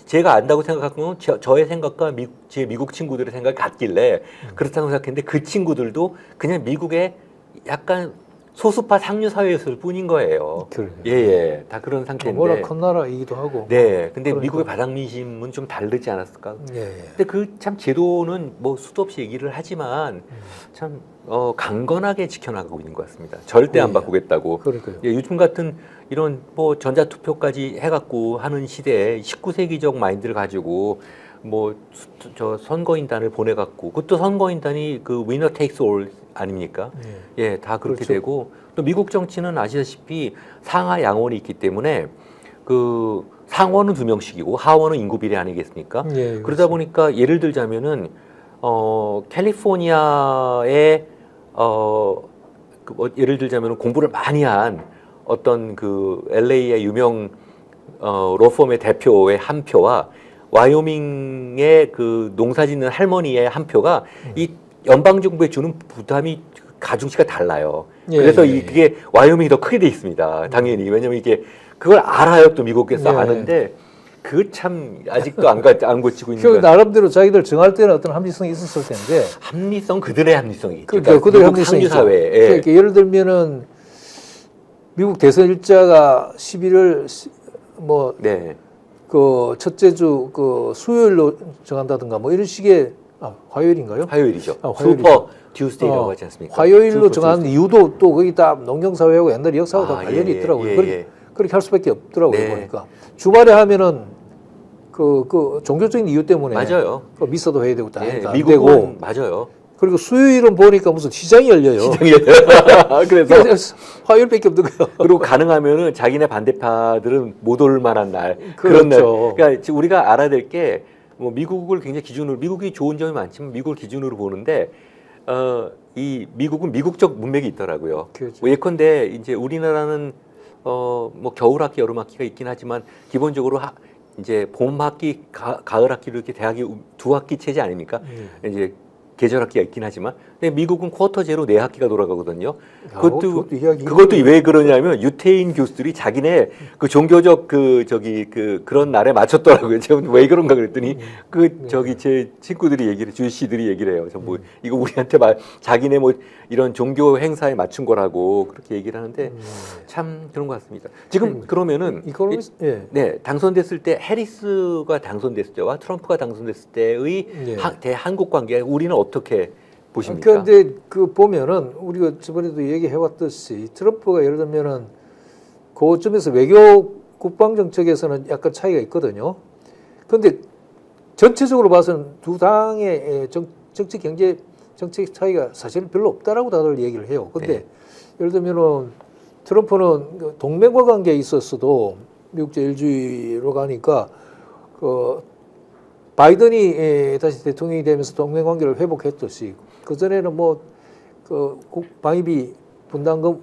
제가 안다고 생각한 건 저의 생각과 제 미국 친구들의 생각이 같길래 그렇다고 생각했는데 그 친구들도 그냥 미국의 약간 소수파 상류 사회였을 뿐인 거예요. 예, 다 그런 상태인데. 워낙 큰 나라이기도 하고. 네, 근데 그러니까. 미국의 바닥 민심은 좀 다르지 않았을까? 예. 근데 그 참 제도는 뭐 수도 없이 얘기를 하지만 참 강건하게 지켜나가고 있는 것 같습니다. 절대 안 바꾸겠다고. 그러니까요. 예, 요즘 같은 이런 뭐 전자투표까지 해갖고 하는 시대에 19세기적 마인드를 가지고 뭐 선거인단을 보내갖고 그것도 선거인단이 그 위너 테이크스 올 아닙니까? 예, 다 그렇게 그렇죠. 되고 또 미국 정치는 아시다시피 상하 양원이 있기 때문에 그 상원은 2명씩이고 하원은 인구 비례 아니겠습니까? 예, 그러다 보니까 예를 들자면은 캘리포니아에 예를 들자면은 공부를 많이 한 어떤 그 LA의 유명 로펌의 대표의 한 표와 와이오밍의 그 농사짓는 할머니의 한 표가 이 연방 정부에 주는 부담이 가중치가 달라요. 그래서 그게 와이오밍이 더 크게 돼 있습니다. 당연히. 왜냐면 이게 그걸 알아요. 또 미국에서 아는데 그 참 아직도 안 고치고 있는 그 나름대로 자기들 정할 때는 어떤 합리성이 있었을 텐데 합리성 그들의 합리성이 있죠. 그러니까 그들의 합리성이 상류 사회. 예. 그러니까 예를 들면은 미국 대선 일자가 11월 뭐 그 첫째 주 그 수요일로 정한다든가 뭐 이런 식의 화요일인가요? 화요일이죠. 화요일이죠. 슈퍼 튜스데이라고 하지 않습니까? 화요일로 정하는 이유도 또 거기 다 농경사회하고 옛날 역사하고 다 관련이 있더라고요. 그렇게 할 수밖에 없더라고요. 보니까 주말에 하면은 그 종교적인 이유 때문에 맞아요. 그 미사도 해야 되고 다 하니까 안 미국은 되고 맞아요. 그리고 수요일은 보니까 무슨 시장이 열려요. 그래서 화요일밖에 없는 거예요. 그리고 가능하면은 자기네 반대파들은 못 올 만한 날 그런 날. 그러니까 우리가 알아야 될 게 뭐 미국을 굉장히 기준으로 미국이 좋은 점이 많지만 미국을 기준으로 보는데 이 미국은 미국적 문맥이 있더라고요. 그렇죠. 예컨대 이제 우리나라는 뭐 겨울 학기, 여름 학기가 있긴 하지만 기본적으로 이제 봄 학기, 가을 학기로 이렇게 대학이 두 학기 체제 아닙니까? 이제 계절학기가 있긴 하지만 근데 미국은 쿼터제로 네 학기가 돌아가거든요. 그것도 이야기 그것도 왜 그러냐면 유태인 교수들이 자기네 그 종교적 그런 날에 맞췄더라고요. 제가 왜 그런가 그랬더니 제 친구들이 얘기를 주씨들이 얘기를 해요. 뭐 이거 우리한테 자기네 뭐 이런 종교 행사에 맞춘 거라고 그렇게 얘기를 하는데 참 그런 것 같습니다. 지금 그러면은 네, 당선됐을 때 해리스가 당선됐을 때와 트럼프가 당선됐을 때의 대한국 관계 우리는 어떻게 보십니까? 그런데 그 보면은 우리가 저번에도 얘기해왔듯이 트럼프가 예를 들면은 그점에서 외교 국방 정책에서는 약간 차이가 있거든요. 그런데 전체적으로 봐서는 두 당의 정치 경제 정책 차이가 사실은 별로 없다라고 다들 얘기를 해요. 근데 예를 들면은 트럼프는 동맹과 관계에 있었어도 미국 제일주의로 가니까 그 바이든이 다시 대통령이 되면서 동맹 관계를 회복했듯이 그 전에는 뭐 그 방위비 분담금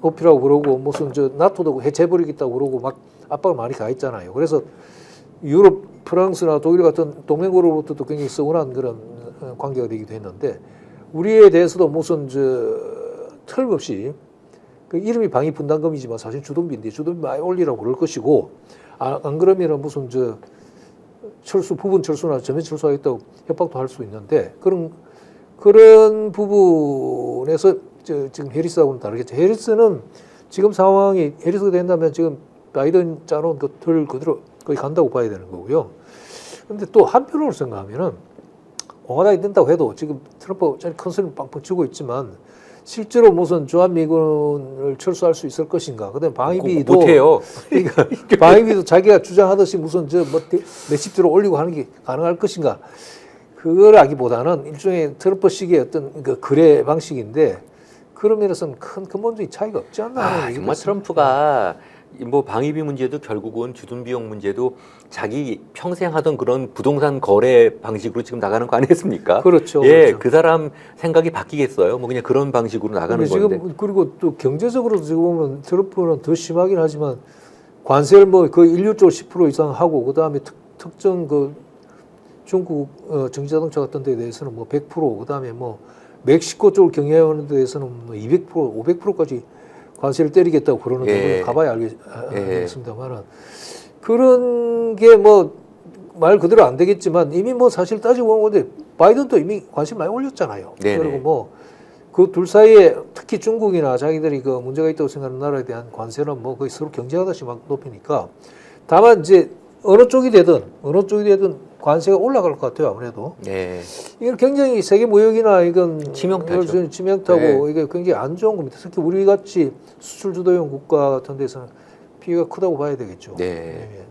높이라고 그러고 무슨 나토도 해체해버리겠다고 그러고 막 압박을 많이 가했잖아요. 그래서 유럽, 프랑스나 독일 같은 동맹국으로부터도 굉장히 서운한 그런 관계가 되기도 했는데 우리에 대해서도 무슨 틀림없이 그 이름이 방위 분담금이지만 사실 주동비인데 주동비 많이 올리라고 그럴 것이고 안 그러면은 무슨 부분 철수나 전면 철수하겠다고 협박도 할 수 있는데 그런 부분에서 지금 해리스하고는 다르겠죠. 해리스는 지금 상황이 해리스가 된다면 지금 바이든 짜놓은 그 틀 그대로 거의 간다고 봐야 되는 거고요. 그런데 또 한편으로 생각하면은 오가다이 된다고 해도 지금 트럼프 큰 소리 빵빵 치고 있지만 실제로 무슨 주한미군을 철수할 수 있을 것인가? 그다음에 방위비도 못해요. 그러니까 방위비도 자기가 주장하듯이 무슨 몇십 조로 올리고 하는 게 가능할 것인가? 그걸 하기보다는 일종의 트럼프식의 어떤 그 거래 방식인데 그런 면에서는 큰 근본적인 차이가 없지 않나? 정말 트럼프가 뭐 방위비 문제도 결국은 주둔 비용 문제도 자기 평생 하던 그런 부동산 거래 방식으로 지금 나가는 거 아니겠습니까? 그렇죠. 예, 그렇죠. 그 사람 생각이 바뀌겠어요. 뭐 그냥 그런 방식으로 나가는 지금 건데. 그리고 또 경제적으로 지금 보면 트럼프는 더 심하긴 하지만 관세를 뭐 거의 인류적으로 10% 이상 하고 그 다음에 특정 그 중국 전기자동차 같은 데에 대해서는 뭐 100%, 그 다음에 뭐 멕시코 쪽을 경유하는 데에서는 뭐 200%, 500%까지 관세를 때리겠다고 그러는 거 가봐야 알겠습니다만은 그런 게 뭐 말 그대로 안 되겠지만 이미 뭐 사실 따지고 보면 바이든도 이미 관세 많이 올렸잖아요. 네네. 그리고 뭐 그 둘 사이에 특히 중국이나 자기들이 그 문제가 있다고 생각하는 나라에 대한 관세는 뭐 거의 서로 경쟁하다시 막 높이니까 다만 이제 어느 쪽이 되든 관세가 올라갈 것 같아요. 아무래도. 네. 이건 굉장히 세계 무역이나 이건 치명타죠. 치명타고 이게 굉장히 안 좋은 겁니다. 특히 우리 같이 수출 주도형 국가 같은 데서는 피해가 크다고 봐야 되겠죠. 네.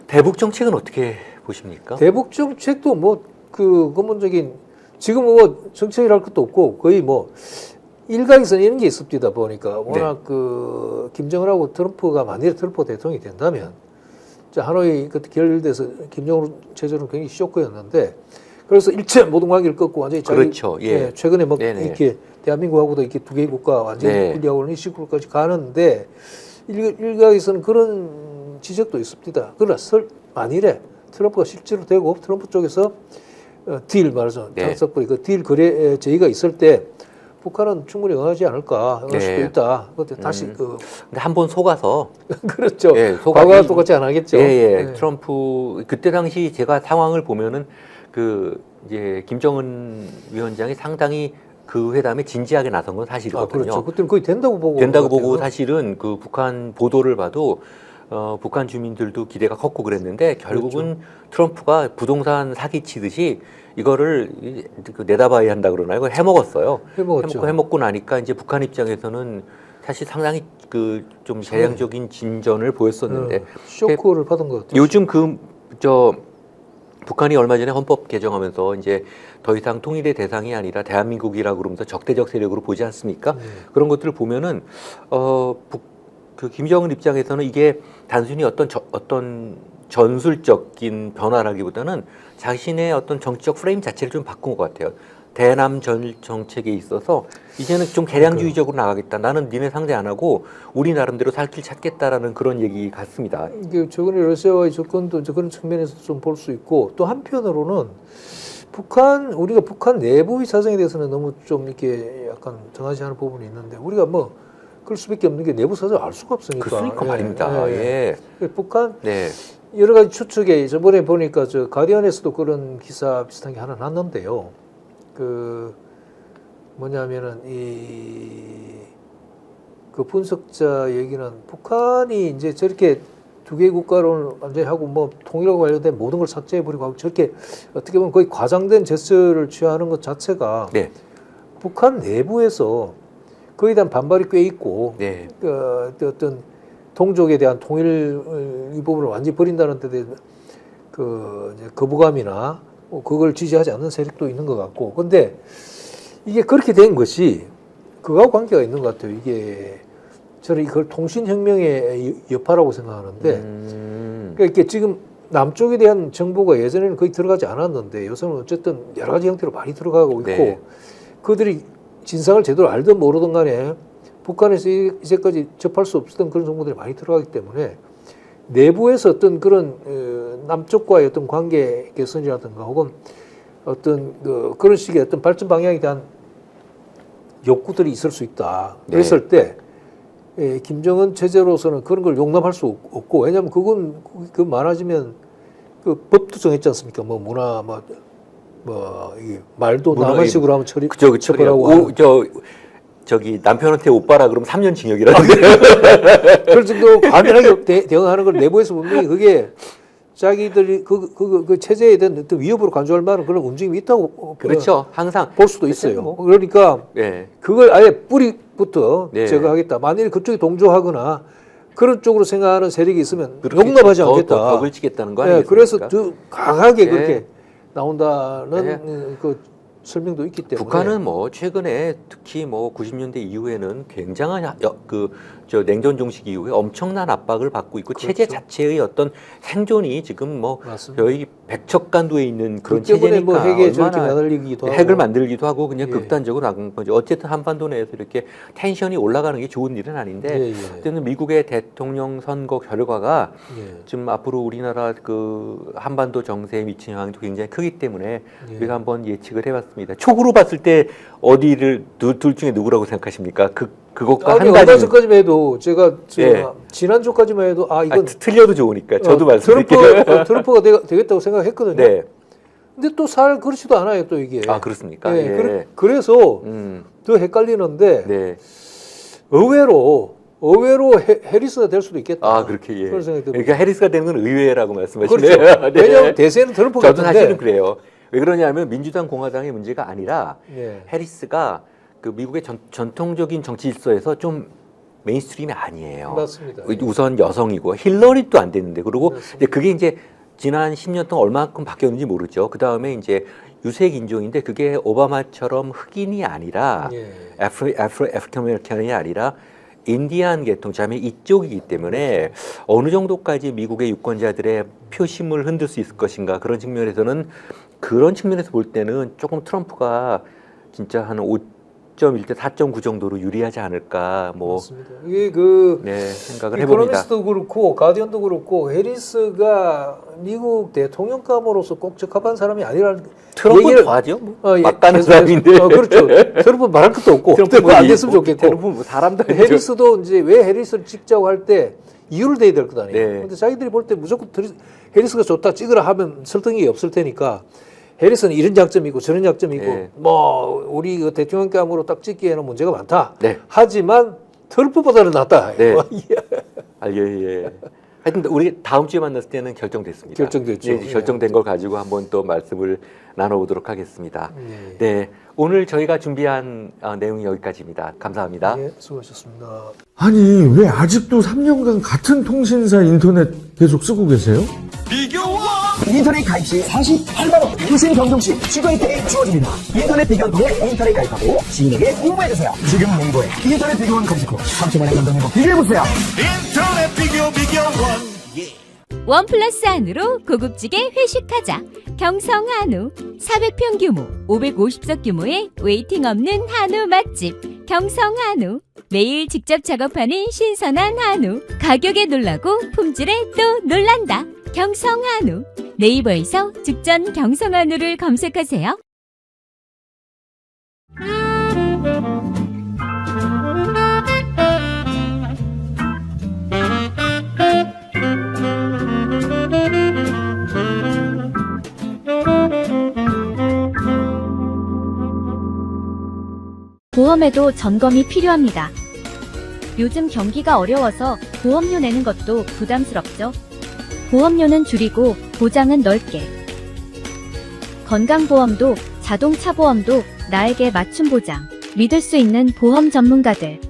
대북 정책은 어떻게 보십니까? 대북 정책도 뭐 그 근본적인 지금 뭐 정책이랄 것도 없고 거의 뭐 일각에서는 이런 게 있습니다. 보니까 워낙 그 김정은하고 트럼프가 만일에 트럼프 대통령이 된다면 하노이 그때 결렬돼서 김정은 체제는 굉장히 쇼크였는데 그래서 일체 모든 관계를 끊고 완전히 그렇죠. 최근에 뭐 이렇게 대한민국하고도 이렇게 두 개의 국가 완전히 분리하고 이런 식으로까지 가는데 일각에서는 그런 지적도 있습니다. 그러나 만일에 트럼프가 실제로 되고 트럼프 쪽에서 딜 말하죠. 장석불이 그 딜 거래 제의가 있을 때 북한은 충분히 응하지 않을까 응할 수도 있다. 그때 다시 근데 한번 속아서 그렇죠. 과거와 똑같지 않겠죠. 트럼프 그때 당시 제가 상황을 보면은 그 이제 김정은 위원장이 상당히 그 회담에 진지하게 나선 건 사실이거든요. 그렇죠. 그때는 거의 된다고 보고 사실은 그 북한 보도를 봐도 북한 주민들도 기대가 컸고 그랬는데 결국은 트럼프가 부동산 사기치듯이 이거를 내다봐야 한다 그러나요? 이걸 해먹었어요. 해먹고 나니까 이제 북한 입장에서는 사실 상당히 그 좀 재량적인 진전을 보였었는데 쇼크를 받은 것 같아요. 요즘 북한이 얼마 전에 헌법 개정하면서 이제 더 이상 통일의 대상이 아니라 대한민국이라고 그러면서 적대적 세력으로 보지 않습니까? 그런 것들을 보면은 그 김정은 입장에서는 이게 단순히 어떤 전술적인 변화라기보다는 자신의 어떤 정치적 프레임 자체를 좀 바꾼 것 같아요. 대남 전 정책에 있어서 이제는 좀 개량주의적으로 나가겠다. 나는 니네 상대 안 하고 우리 나름대로 살 길 찾겠다라는 그런 얘기 같습니다. 이게 최근에 러시아와의 접근도 이제 그런 측면에서 좀 볼 수 있고 또 한편으로는 우리가 북한 내부의 사정에 대해서는 너무 좀 이렇게 약간 정하지 않은 부분이 있는데 우리가 뭐 그럴 수밖에 없는 게 내부 사정을 알 수가 없으니까. 그러니까 말입니다. 예. 북한 네. 여러 가지 추측에 저번에 보니까 저 가디언에서도 그런 기사 비슷한 게 하나 났는데요. 그 뭐냐면은 그 분석자 얘기는 북한이 이제 저렇게 두 개의 국가를 완전히 하고 뭐 통일하고 관련된 모든 걸 삭제해버리고 하고 저렇게 어떻게 보면 거의 과장된 제스처를 취하는 것 자체가 네. 북한 내부에서 거기에 대한 반발이 꽤 있고 네. 어떤 동족에 대한 통일 이 부분을 완전히 버린다는 데 대한 그 이제 거부감이나 그걸 지지하지 않는 세력도 있는 것 같고 근데 이게 그렇게 된 것이 그거하고 관계가 있는 것 같아요. 이게 저는 이걸 통신혁명의 여파라고 생각하는데 그러니까 이게 지금 남쪽에 대한 정보가 예전에는 거의 들어가지 않았는데 요새는 어쨌든 여러 가지 형태로 많이 들어가고 있고 네. 그들이 진상을 제대로 알든 모르든 간에 북한에서 이제까지 접할 수 없었던 그런 정보들이 많이 들어가기 때문에 내부에서 어떤 그런 남쪽과의 어떤 관계 개선이라든가 혹은 어떤 그런 식의 어떤 발전 방향에 대한 욕구들이 있을 수 있다. 네. 그랬을 때 김정은 체제로서는 그런 걸 용납할 수 없고 왜냐하면 그 많아지면 그 법도 정했지 않습니까? 뭐 문화 이게 말도 남한식으로 하면 처벌하고 저기 남편한테 오빠라 그러면 3년 징역이라든가. 그럴 정도로 과민하게 대응하는 걸 내부에서 분명히 그게 자기들이 그 체제에 대한 어떤 위협으로 간주할 만한 그런 움직임이 있다고 그렇죠. 항상 볼 수도 있어요. 그러니까 네. 그걸 아예 뿌리부터 네. 제거하겠다. 만일 그쪽이 동조하거나 그런 쪽으로 생각하는 세력이 있으면 그렇게 용납하지 않겠다. 덕을 치겠다는 거 네, 아니겠습니까? 그래서 더 강하게 네. 그렇게 나온다는 네. 그 설명도 있기 때문에 북한은 뭐 최근에 특히 뭐 90년대 이후에는 굉장한 냉전 종식 이후에 엄청난 압박을 받고 있고 그렇죠. 체제 자체의 어떤 생존이 지금 뭐 맞습니다. 거의 백척간도에 있는 그런 그 때문에 체제니까 뭐 핵에 저렇게 얼마나 매달리기도 하고 핵을 만들기도 하고 그냥 예. 극단적으로 나간 거죠. 어쨌든 한반도 내에서 이렇게 텐션이 올라가는 게 좋은 일은 아닌데 그때는 미국의 대통령 선거 결과가 지금 앞으로 우리나라 그 한반도 정세에 미치는 영향도 굉장히 크기 때문에 우리가 한번 예측을 해봤습니다. 촉으로 봤을 때 어디를 둘 중에 누구라고 생각하십니까? 그것과 한 얼마 가지. 전까지만 해도 제가 예. 지난주까지만 해도 이건 틀려도 좋으니까 저도 말씀드릴게요. 트럼프가 되겠다고 생각했거든요. 네. 근데 또 잘 그렇지도 않아요, 또 이게. 그렇습니까? 예, 예. 그래서 더 헷갈리는데 네. 의외로 해리스가 될 수도 있겠다. 그렇게 예. 그런 생각이 듭니다. 그러니까 해리스가 되는 건 의외라고 말씀하시네요. 그렇죠. 네. 왜냐하면 대세는 트럼프가 저도 사실은 그래요. 왜 그러냐면 민주당 공화당의 문제가 아니라 해리스가 그 미국의 전통적인 정치 질서에서 좀 메인스트림이 아니에요. 맞습니다. 우선 여성이고 힐러리도 안 됐는데 그리고 맞습니다. 이제 그게 이제 지난 10년 동안 얼마만큼 바뀌었는지 모르죠. 그 다음에 이제 유색 인종인데 그게 오바마처럼 흑인이 아니라 아프리칸 아메리칸이 아니라 인디안 계통, 자매 이쪽이기 때문에 어느 정도까지 미국의 유권자들의 표심을 흔들 수 있을 것인가 그런 측면에서는 그런 측면에서 볼 때는 조금 트럼프가 진짜 한 5.1대 4.9 정도로 유리하지 않을까 뭐 맞습니다. 이게 생각을 해봅니다. 이코노미스트도 그렇고 가디언도 그렇고 해리스가 미국 대통령감으로서 꼭 적합한 사람이 아니라는 트럼프는 더하죠. 맞다는 사람인데. 그렇죠. 트럼프 말할 것도 없고 트럼프 안 됐으면 좋겠고. 트럼프 뭐 사람도 아니죠. 해리스도 이제 왜 해리스를 찍자고 할 때 이유를 대야 될 거 아니에요. 네. 근데 자기들이 볼 때 무조건 해리스가 좋다 찍으라 하면 설득이 없을 테니까 해리스는 이런 장점이 있고 저런 장점이 있고 네. 뭐 우리 그 대통령감으로 딱 찍기에는 문제가 많다. 네. 하지만 트럼프보다는 낫다. 네. 예. 하여튼 우리 다음 주에 만났을 때는 결정됐습니다. 결정됐죠. 네, 이제 결정된 걸 가지고 한번 또 말씀을 나눠보도록 하겠습니다. 네. 네, 오늘 저희가 준비한 내용이 여기까지입니다. 감사합니다. 네, 수고하셨습니다. 아니 왜 아직도 3년간 같은 통신사 인터넷 계속 쓰고 계세요? 인터넷 가입 시 48만원 유심 경종 시 추가 혜택이 주어집니다. 인터넷 비교원 통해 인터넷 가입하고 지인에게 홍보해주세요. 지금 네이버에 인터넷 비교원 검색 후 3초만에 감동해보 비교해보세요. 인터넷 비교원. 원 플러스 안으로 고급지게 회식하자. 경성 한우 400평 규모 550석 규모의 웨이팅 없는 한우 맛집 경성 한우. 매일 직접 작업하는 신선한 한우. 가격에 놀라고 품질에 또 놀란다. 경성 한우. 네이버에서 죽전 경성한우를 검색하세요. 보험에도 점검이 필요합니다. 요즘 경기가 어려워서 보험료 내는 것도 부담스럽죠. 보험료는 줄이고 보장은 넓게. 건강보험도 자동차 보험도 나에게 맞춤 보장. 믿을 수 있는 보험 전문가들.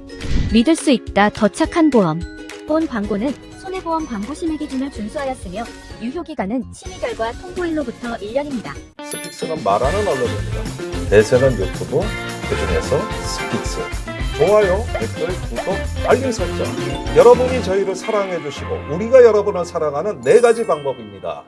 믿을 수 있다 더 착한 보험. 본 광고는 손해보험 광고 심의 기준을 준수하였으며 유효기간은 심의 결과 통보일로부터 1년입니다. 스픽스는 말하는 언론입니다. 대세는 유튜브, 그중에서 스픽스. 좋아요, 댓글, 구독, 알림 설정. 여러분이 저희를 사랑해 주시고 우리가 여러분을 사랑하는 4가지 방법입니다.